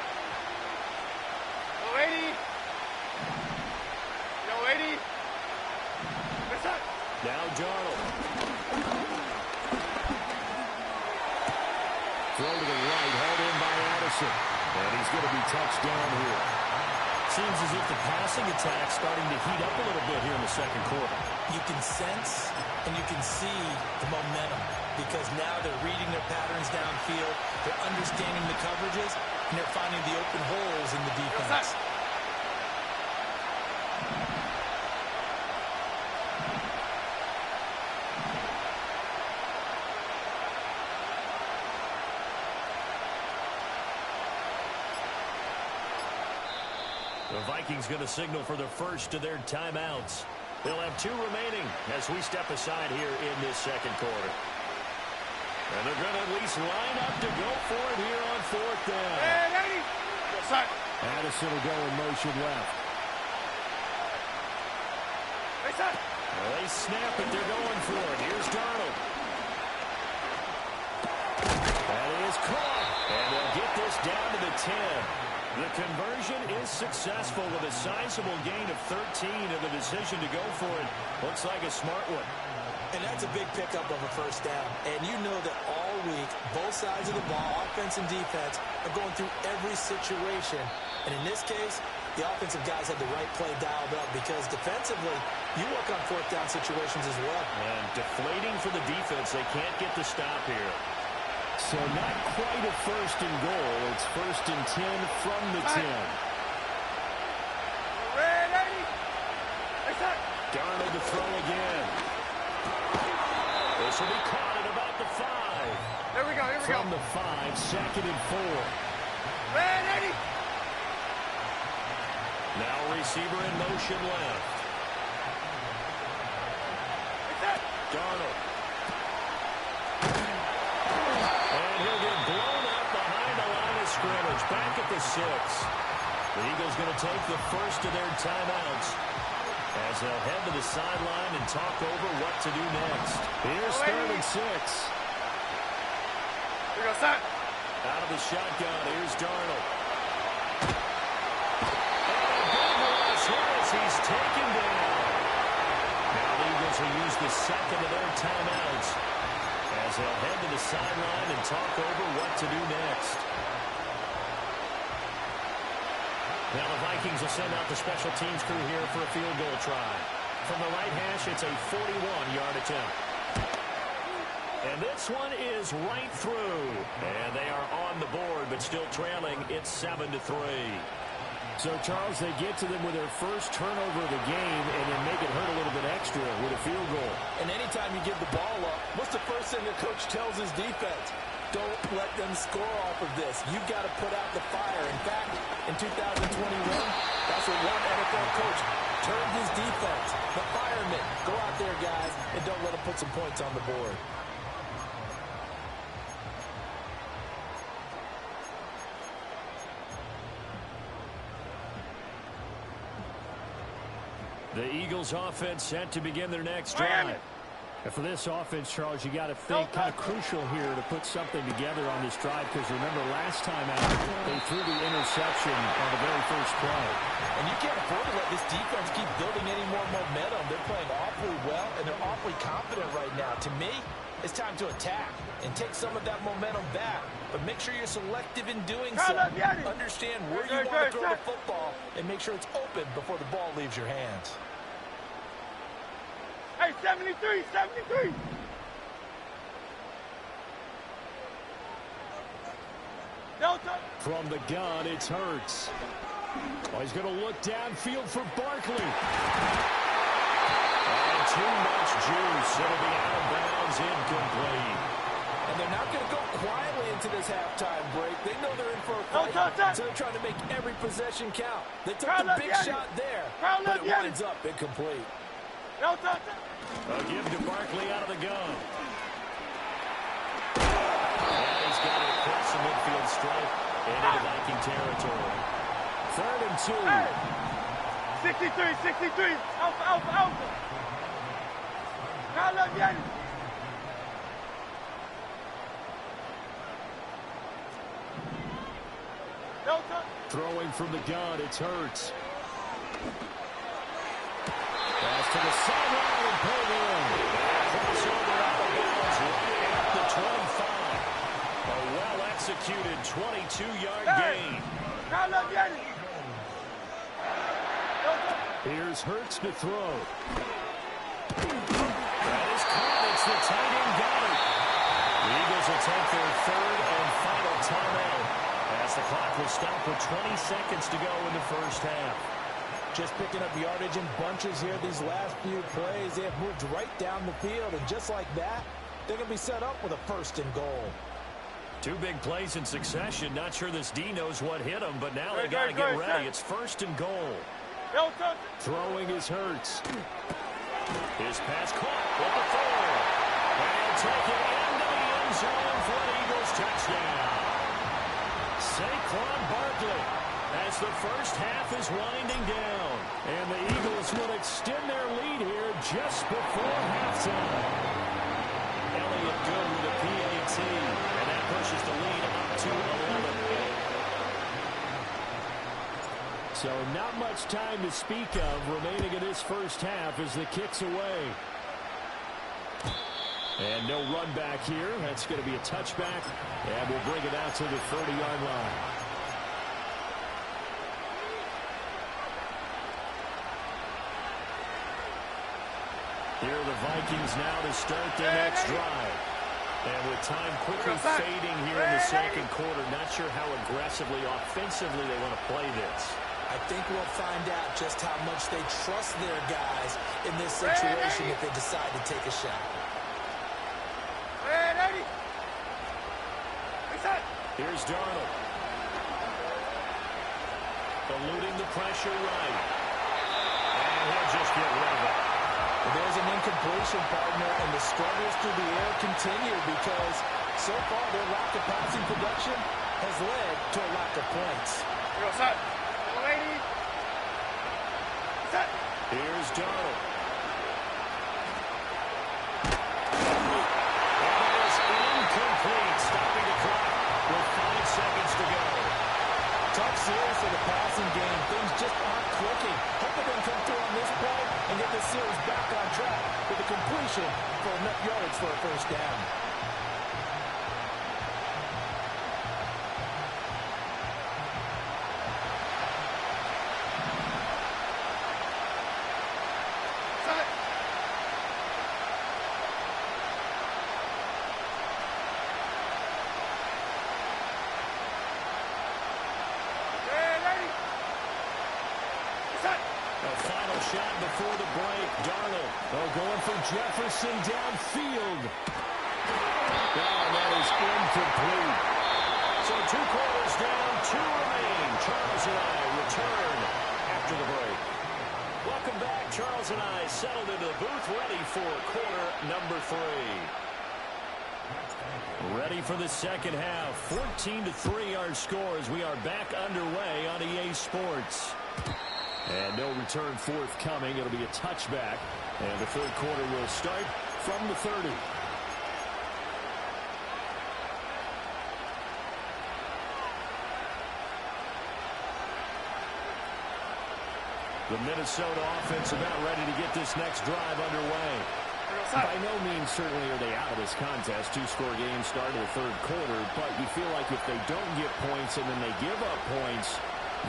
No 80. No 80. Outside. Now Darnold. Throw to the right, held in by Addison. And he's going to be touched down here. Seems as if the passing attack's starting to heat up a little bit here in the second quarter. You can sense and you can see the momentum because now they're reading their patterns downfield, they're understanding the coverages, and they're finding the open holes in the defense. The Vikings going to signal for the first of their timeouts. They'll have 2 remaining as we step aside here in this second quarter. And they're going to at least line up to go for it here on 4th down. Addison will go in motion left. Well, they snap it. They're going for it. Here's Darnold. That is caught. And they'll get this down to the 10. The conversion is successful with a sizable gain of 13 and the decision to go for it. Looks like a smart one. And that's a big pickup of a first down. And you know that all week, both sides of the ball, offense and defense, are going through every situation. And in this case, the offensive guys had the right play dialed up because defensively, you work on 4th down situations as well. And deflating for the defense. They can't get the stop here. So not quite a 1st and goal. It's 1st and 10 from the 10. Ready. Darnold to throw again. This will be caught at about the 5. Here we go. From the 5, 2nd and 4. Ready. Now receiver in motion left. Darnold. And he'll get blown up behind the line of scrimmage. Back at the 6. The Eagles going to take the first of their timeouts as they'll head to the sideline and talk over what to do next. Here's 3rd and 6. Out of the shotgun, here's Darnold. And a big loss here as he's taken down. Now the Eagles will use the second of their timeouts as they'll head to the sideline and talk over what to do next. Now the Vikings will send out the special teams crew here for a field goal try. From the right hash, it's a 41-yard attempt. And this one is right through. And they are on the board, but still trailing. It's 7-3. So, Charles, they get to them with their first turnover of the game and then make it hurt a little bit extra with a field goal. And anytime you give the ball up, what's the first thing the coach tells his defense? Don't let them score off of this. You've got to put out the fire. In fact, in 2021, that's what one NFL coach turned his defense. The firemen. Go out there, guys, and don't let them put some points on the board. The Eagles offense set to begin their next drive. And for this offense, Charles, you got to think kind of crucial here to put something together on this drive because remember last time out, they threw the interception on the very first play. And you can't afford to let this defense keep building any more momentum. They're playing awfully well, and they're awfully confident right now. To me, it's time to attack and take some of that momentum back. But make sure you're selective in doing so. Understand where you want to throw the football and make sure it's open before the ball leaves your hands. Hey, 73, 73. Delta. From the gun, it's Hurts. Oh, he's going to look downfield for Barkley. And too much juice. It'll be out of bounds, incomplete. And they're not going to go quietly into this halftime break. They know they're in for a fight, so they're trying to make every possession count. They took the big shot there, but it winds up incomplete. A give to Barkley out of the gun. And he's got it across the midfield stripe and into Viking territory. 3rd and 2. Hey. 63. Alpha. Carlos, Yanni. Throwing from the gun, it's Hurts. Pass to the sideline and pulled in. Crossover out of bounds right at the 25. A well-executed 22-yard gain. Here's Hurts to throw. That is caught. It's the tight end got it. The Eagles will take their 3rd and final timeout as the clock will stop with 20 seconds to go in the first half. Just picking up yardage in bunches here these last few plays. They have moved right down the field, and just like that, they're going to be set up with a 1st and goal. 2 big plays in succession. Not sure this D knows what hit him, but now they got to get ready. It's 1st and goal. Throwing is Hurts. His pass caught with the throw. And take it into the end zone for an Eagles touchdown. Saquon Barkley as the first half is winding down. And the Eagles will extend their lead here just before halftime. Elliott good with a PAT. And that pushes the lead up to 11. So not much time to speak of remaining in this first half as the kick's away. And no run back here. That's going to be a touchback. And we'll bring it out to the 30-yard line. Here are the Vikings now to start their next drive. And with time quickly fading here in the second quarter, not sure how aggressively, offensively they want to play this. I think we'll find out just how much they trust their guys in this situation if they decide to take a shot. Here's Darnold. Eluding the pressure right. And he'll just get rid of it. There's an incompletion, partner, and the struggles through the air continue because so far their lack of passing production has led to a lack of points. Here's Darnold. And it is incomplete. Stopping the clock looking. Hope they can come through on this play and get this series back on track with a completion for enough yards for a first down. Shot before the break. Darnold going for Jefferson downfield. That is incomplete. So 2 quarters down, 2 remain. Charles and I return after the break. Welcome back. Charles and I settled into the booth, ready for quarter number 3. Ready for the second half. 14-3 our score as we are back underway on EA Sports. And no return forthcoming. It'll be a touchback. And the third quarter will start from the 30. The Minnesota offense about ready to get this next drive underway. By no means certainly are they out of this contest. 2-score game started the third quarter, but you feel like if they don't get points and then they give up points,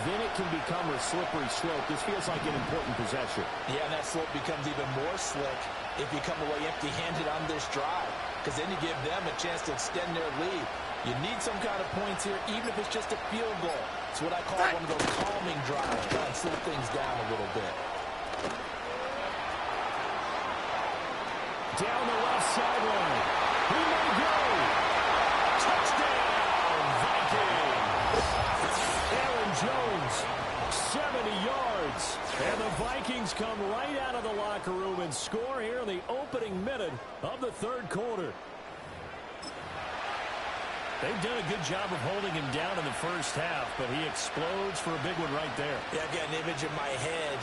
then it can become a slippery slope. This feels like an important possession. Yeah, and that slope becomes even more slick if you come away empty-handed on this drive, because then you give them a chance to extend their lead. You need some kind of points here, even if it's just a field goal. It's what I call one of those calming drives, trying to slow things down a little bit. Down the left sideline. He may go. Touchdown, Vikings. Aaron Jones, 70 yards. And the Vikings come right out of the locker room and score here in the opening minute of the third quarter. They've done a good job of holding him down in the first half, but he explodes for a big one right there. Yeah, I've got an image in my head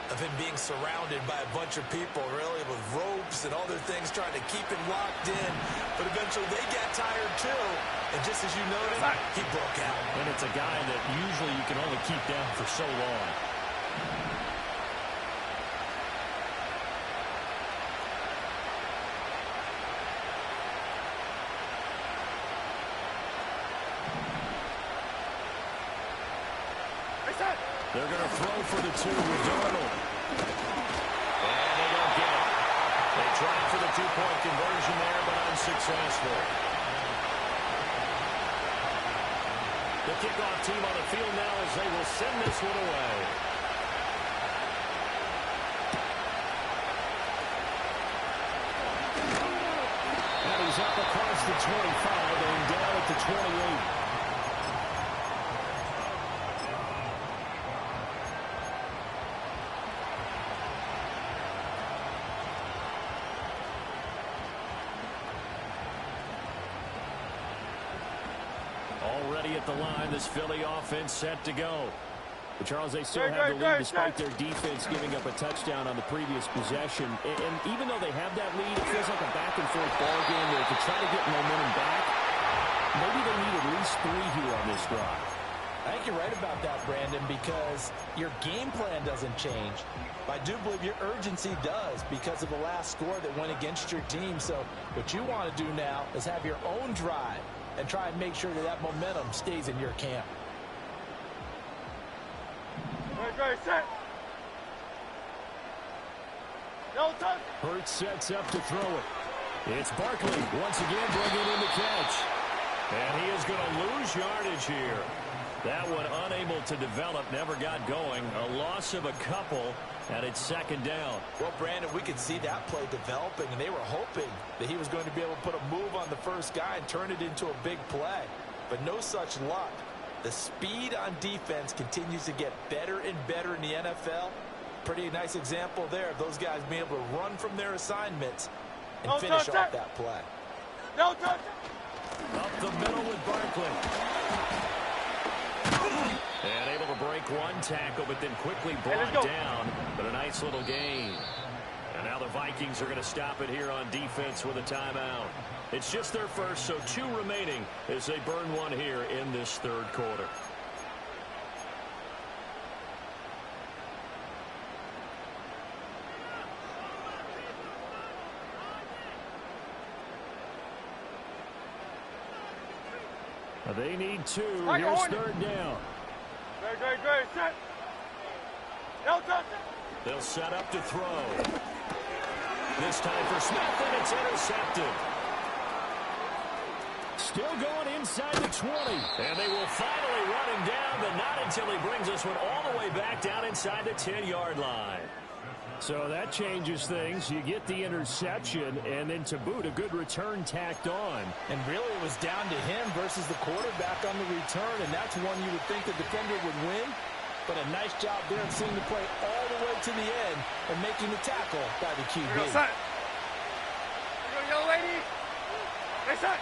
of him being surrounded by a bunch of people, really, with ropes and other things trying to keep him locked in. But eventually they got tired, too. And just as you noted, he broke out. And it's a guy that usually you can only keep down for so long. They're going to throw for the 2 with Darnold. And they don't get it. They tried for the 2-point conversion there, but unsuccessful. The kickoff team on the field now as they will send this one away. And he's up across the 25 and down at the 28. Already at the line, this Philly offense set to go. But Charles, they still have the lead despite their defense giving up a touchdown on the previous possession. And even though they have that lead, it feels like a back-and-forth ball game where to try to get momentum back, maybe they need at least 3 here on this drive. I think you're right about that, Brandon, because your game plan doesn't change. I do believe your urgency does because of the last score that went against your team. So what you want to do now is have your own drive and try and make sure that that momentum stays in your camp. Right, set. No touch. Hurts sets up to throw it. It's Barkley once again bringing in the catch. And he is going to lose yardage here. That one unable to develop, never got going. A loss of a couple, and it's second down. Well, Brandon, we could see that play developing, and they were hoping that he was going to be able to put a move on the first guy and turn it into a big play. But no such luck. The speed on defense continues to get better and better in the NFL. Pretty nice example there of those guys being able to run from their assignments and finish off that play. No touch. Up the middle with Barkley. And able to break one tackle, but then quickly brought down. But a nice little gain. And now the Vikings are going to stop it here on defense with a timeout. It's just their first, so 2 remaining as they burn one here in this third quarter. They need 2. Here's third down. Great. Set. No touch. They'll set up to throw. This time for Smith, and it's intercepted. Still going inside the 20. And they will finally run him down, but not until he brings this one all the way back down inside the 10-yard line. So that changes things. You get the interception, and then to boot, a good return tacked on. And really it was down to him versus the quarterback on the return, and that's one you would think the defender would win. But a nice job there in seeing the play all the way to the end and making the tackle by the QB. Here you go, young lady. Hey, son.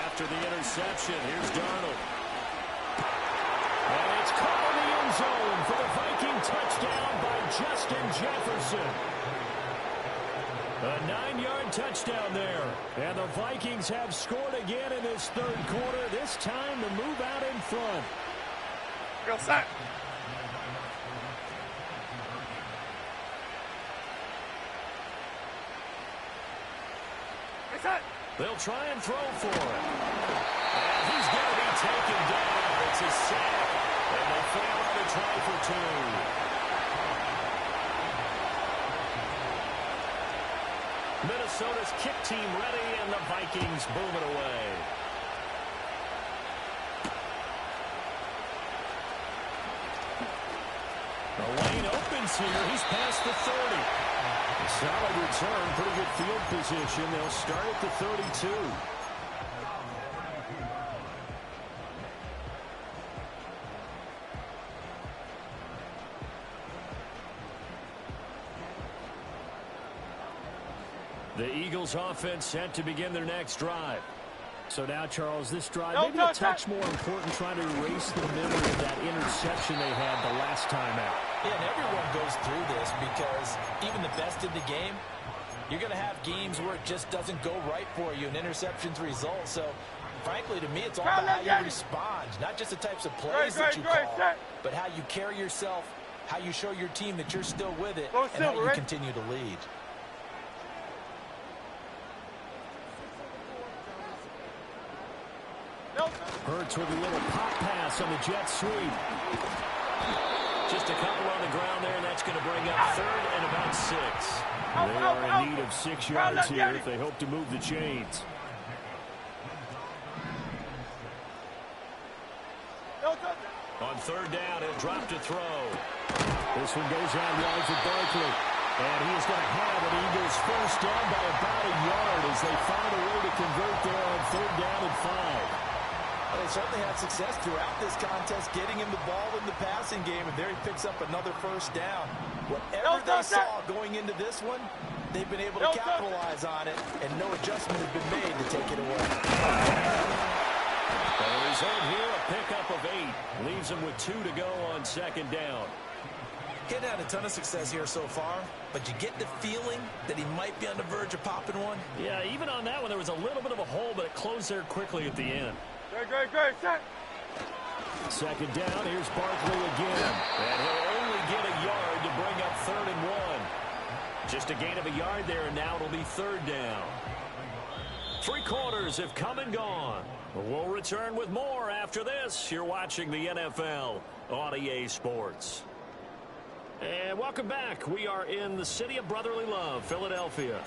After the interception, here's Darnold. And it's caught in the end zone for the Viking touchdown by Justin Jefferson. A 9-yard touchdown there. And the Vikings have scored again in this third quarter. This time to move out in front. Go, son. Hey, son. They'll try and throw for him. And he's going to be taken down. It's a sack. And they fail on the try for 2. Minnesota's kick team ready, and the Vikings boom it away. The lane opens here. He's past the 30. Solid return, pretty good field position. They'll start at the 32. The Eagles offense set to begin their next drive. So now, Charles, this drive maybe a touch more important, trying to erase the memory of that interception they had the last time out. Yeah, and everyone goes through this because even the best in the game, you're going to have games where it just doesn't go right for you and interceptions result. So, frankly, to me, it's all about how you respond, not just the types of plays that you call, but how you carry yourself, how you show your team that you're still with it, and how you continue to lead. Hurts with a little pop pass on the jet sweep. Just a couple on the ground there, and that's going to bring up third and about 6. They are in need of 6 yards here if they hope to move the chains. On third down, he'll drop to throw. This one goes out wide for Barkley. And he is going to have an Eagles first down by about a yard as they find a way to convert there on third down and 5. Well, they certainly had success throughout this contest, getting him the ball in the passing game, and there he picks up another first down. Whatever they saw going into this one, they've been able to capitalize on it, and no adjustment has been made to take it away. The result here, a pickup of 8. Leaves them with 2 to go on second down. Getting had a ton of success here so far, but you get the feeling that he might be on the verge of popping one. Yeah, even on that one, there was a little bit of a hole, but it closed there quickly at the end. Great. Set. Second down, here's Barkley again. And he'll only get a yard to bring up third and 1. Just a gain of a yard there, and now it'll be third down. 3 quarters have come and gone. We'll return with more after this. You're watching the NFL on EA Sports. And welcome back. We are in the city of brotherly love, Philadelphia.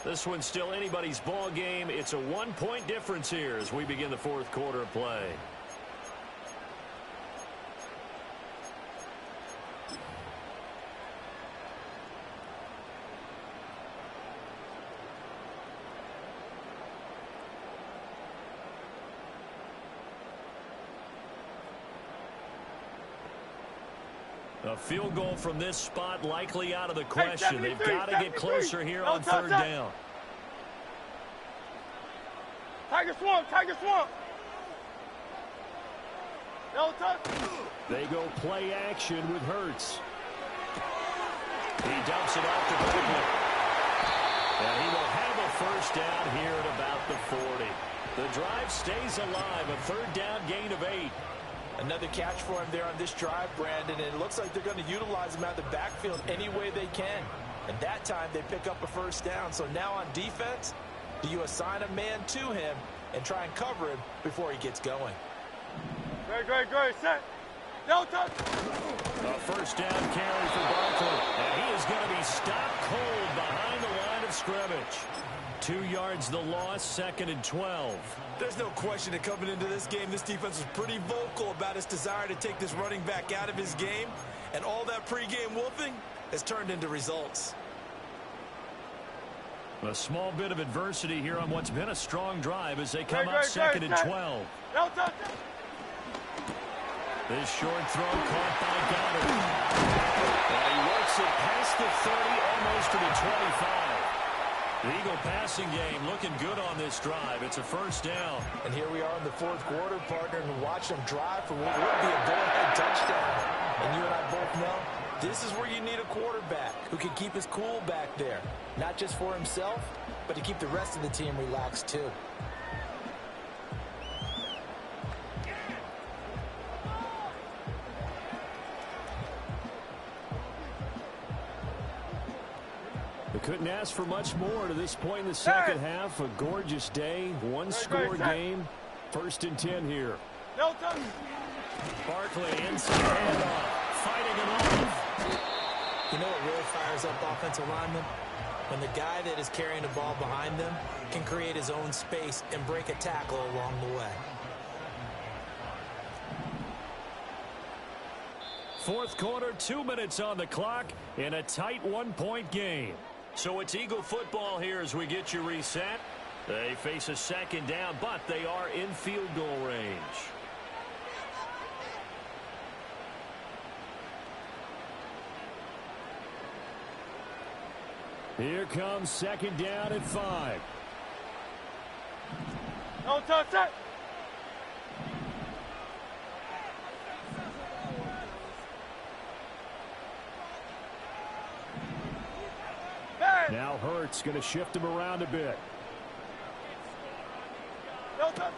This one's still anybody's ball game. It's a 1-point difference here as we begin the fourth quarter of play. A field goal from this spot likely out of the question. They've got to get closer here on third down. Tiger Swamp. No touch. They go play action with Hurts. He dumps it off to Barkley. And he will have a first down here at about the 40. The drive stays alive. A third down gain of 8. Another catch for him there on this drive, Brandon, and it looks like they're going to utilize him out of the backfield any way they can. And that time they pick up a first down. So now on defense, do you assign a man to him, and try and cover him before he gets going. Great, set. No touch. A first down carry for Barkley. And he is going to be stopped cold behind the line of scrimmage. 2 yards the loss, 2nd and 12. There's no question that coming into this game, this defense was pretty vocal about its desire to take this running back out of his game. And all that pregame wolfing has turned into results. A small bit of adversity here on what's been a strong drive as they come up 2nd and 12. No touch. This short throw caught by Goddard. And he works it past the 30, almost to the 25. The Eagle passing game looking good on this drive. It's a first down. And here we are in the 4th quarter, partner, and watch them drive for what would be a go-ahead touchdown. And you and I both know this is where you need a quarterback who can keep his cool back there. Not just for himself, but to keep the rest of the team relaxed too. They couldn't ask for much more to this point in the second half. A gorgeous day, one-score game. 1st and 10 here. No touch. Barkley inside handoff, fighting him off. You know what really fires up offensive linemen? When the guy that is carrying the ball behind them can create his own space and break a tackle along the way. 4th quarter, 2 minutes on the clock in a tight 1-point game. So it's Eagle football here as we get you reset. They face a 2nd down, but they are in field goal range. Here comes 2nd down at 5. No touch. Set. Now Hurts going to shift him around a bit. No touch.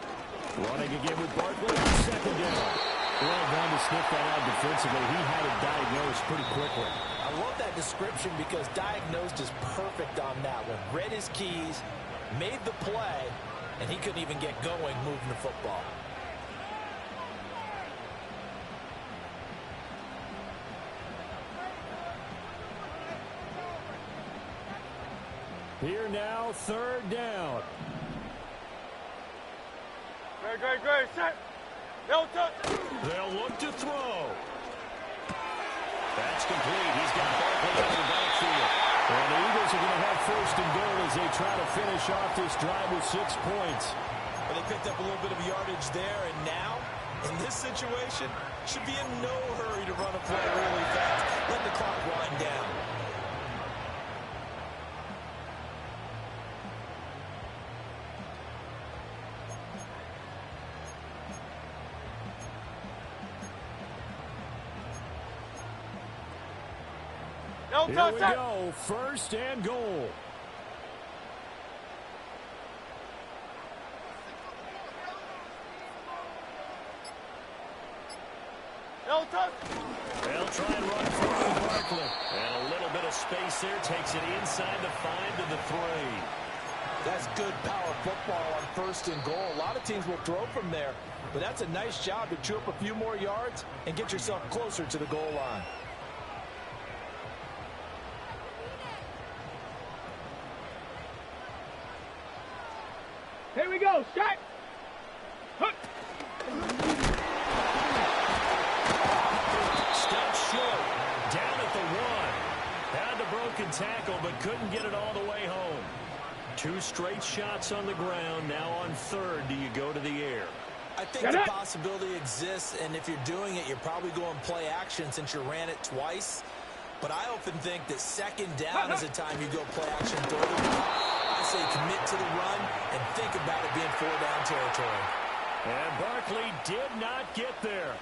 Running again with Barkley. 2nd down. Well done to sniff that out defensively. He had it diagnosed pretty quickly. I love that description because diagnosed is perfect on that one. Read his keys, made the play, and he couldn't even get going moving the football. Here now, 3rd down. Great, set. No touch. They'll look to throw. That's complete. He's got Barkley out of the backfield. And the Eagles are going to have 1st and goal as they try to finish off this drive with 6 points. But they picked up a little bit of yardage there, and now, in this situation, should be in no hurry to run a play really fast. Let the clock wind down. No Here touch. we Set. go. 1st and goal. No touch. They'll try and run forward with Barkley. And a little bit of space there. Takes it inside the 5 to the 3. That's good power football on 1st and goal. A lot of teams will throw from there, but that's a nice job to chew up a few more yards and get yourself closer to the goal line. Here we go. Shot. Stopped short. Down at the 1. Had the broken tackle, but couldn't get it all the way home. 2 straight shots on the ground. Now on 3rd, do you go to the air? I think the possibility exists, and if you're doing it, you're probably going play action since you ran it twice. But I often think that 2nd down is the time you go play action further. I say commit to the run and think about it being 4-down territory. And Barkley did not get there.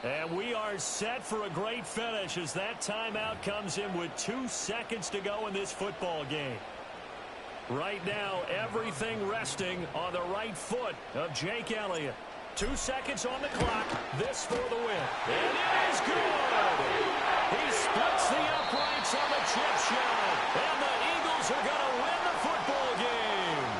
And we are set for a great finish as that timeout comes in with 2 seconds to go in this football game. Right now, everything resting on the right foot of Jake Elliott. 2 seconds on the clock. This for the win. And it is good. He splits the uprights on the chip shot. And the Eagles are going to win the football game.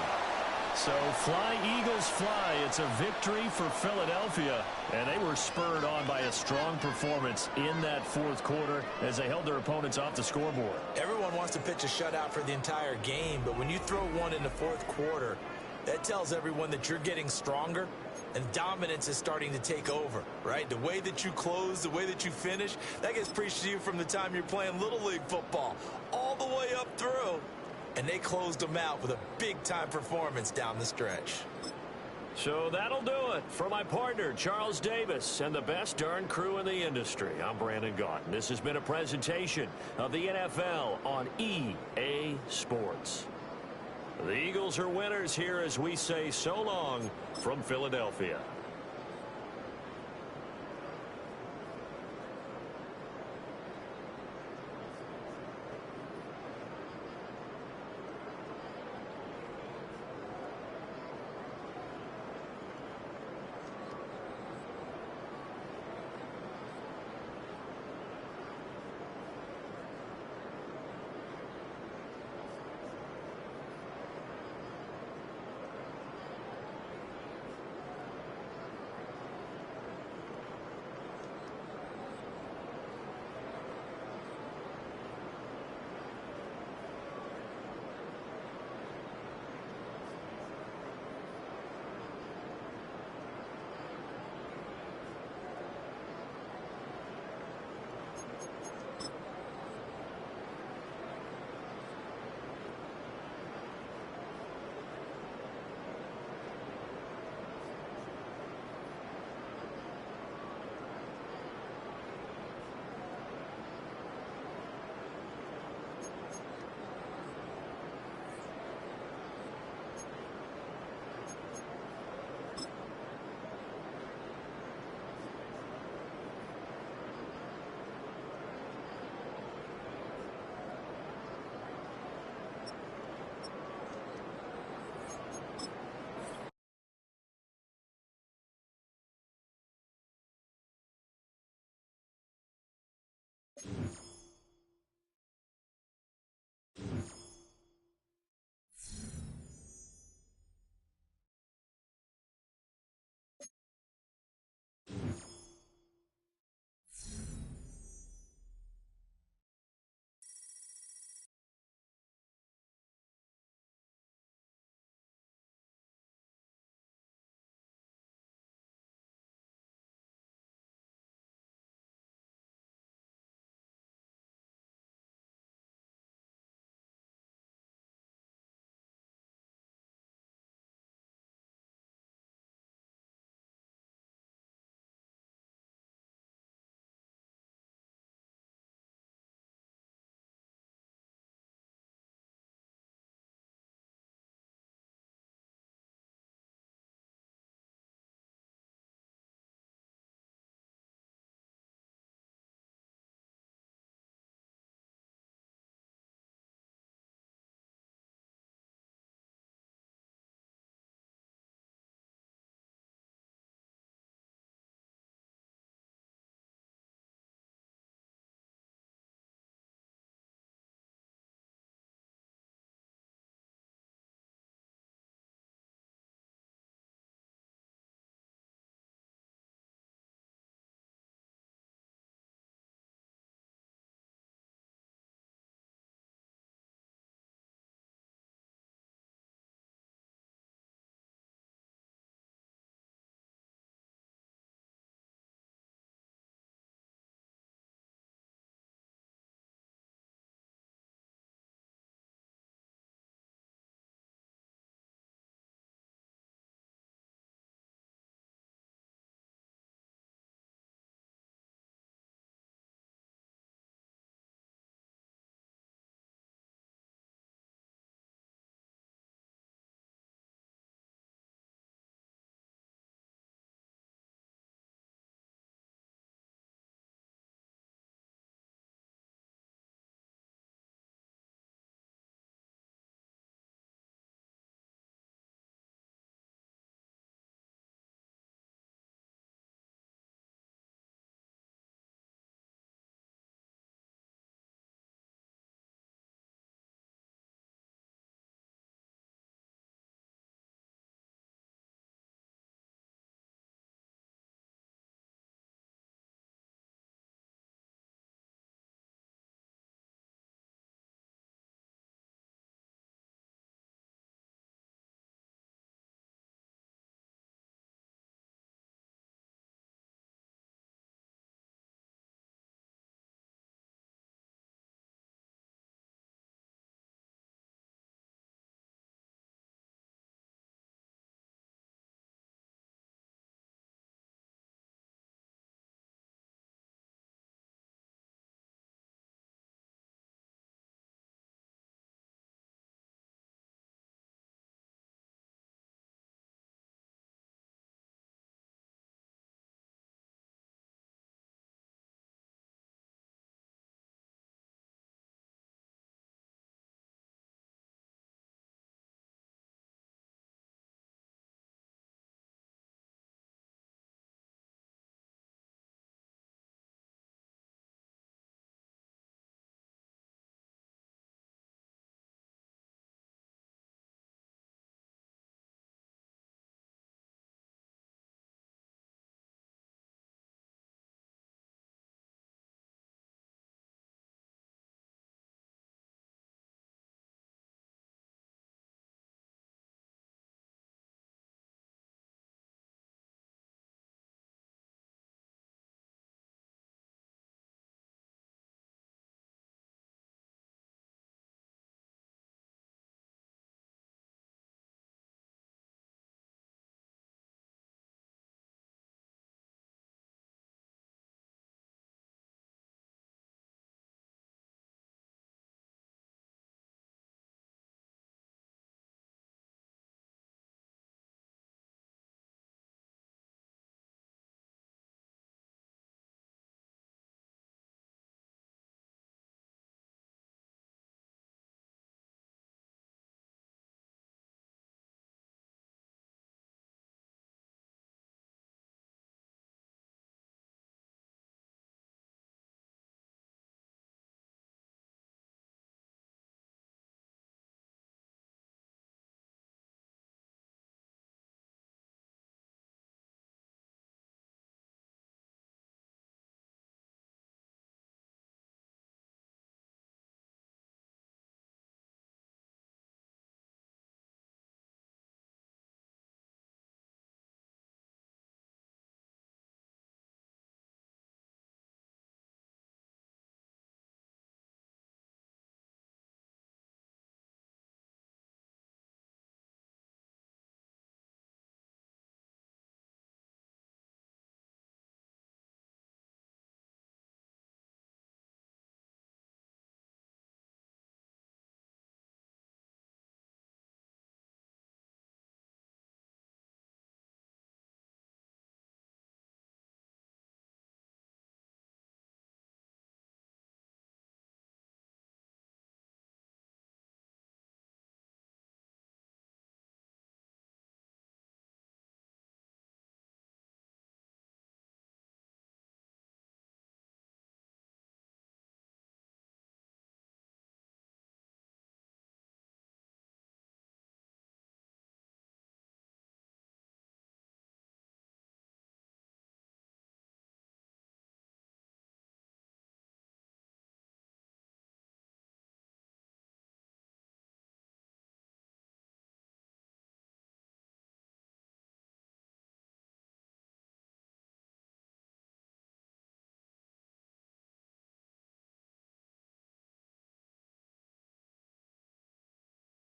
So fly, Eagles, fly. It's a victory for Philadelphia. And they were spurred on by a strong performance in that fourth quarter as they held their opponents off the scoreboard. Everyone wants to pitch a shutout for the entire game, but when you throw one in the fourth quarter, that tells everyone that you're getting stronger and dominance is starting to take over, right? The way that you close, the way that you finish, that gets preached to you from the time you're playing Little League football all the way up through. And they closed them out with a big-time performance down the stretch. So that'll do it for my partner, Charles Davis, and the best darn crew in the industry. I'm Brandon Gaunt. This has been a presentation of the NFL on EA Sports. The Eagles are winners here as we say so long from Philadelphia.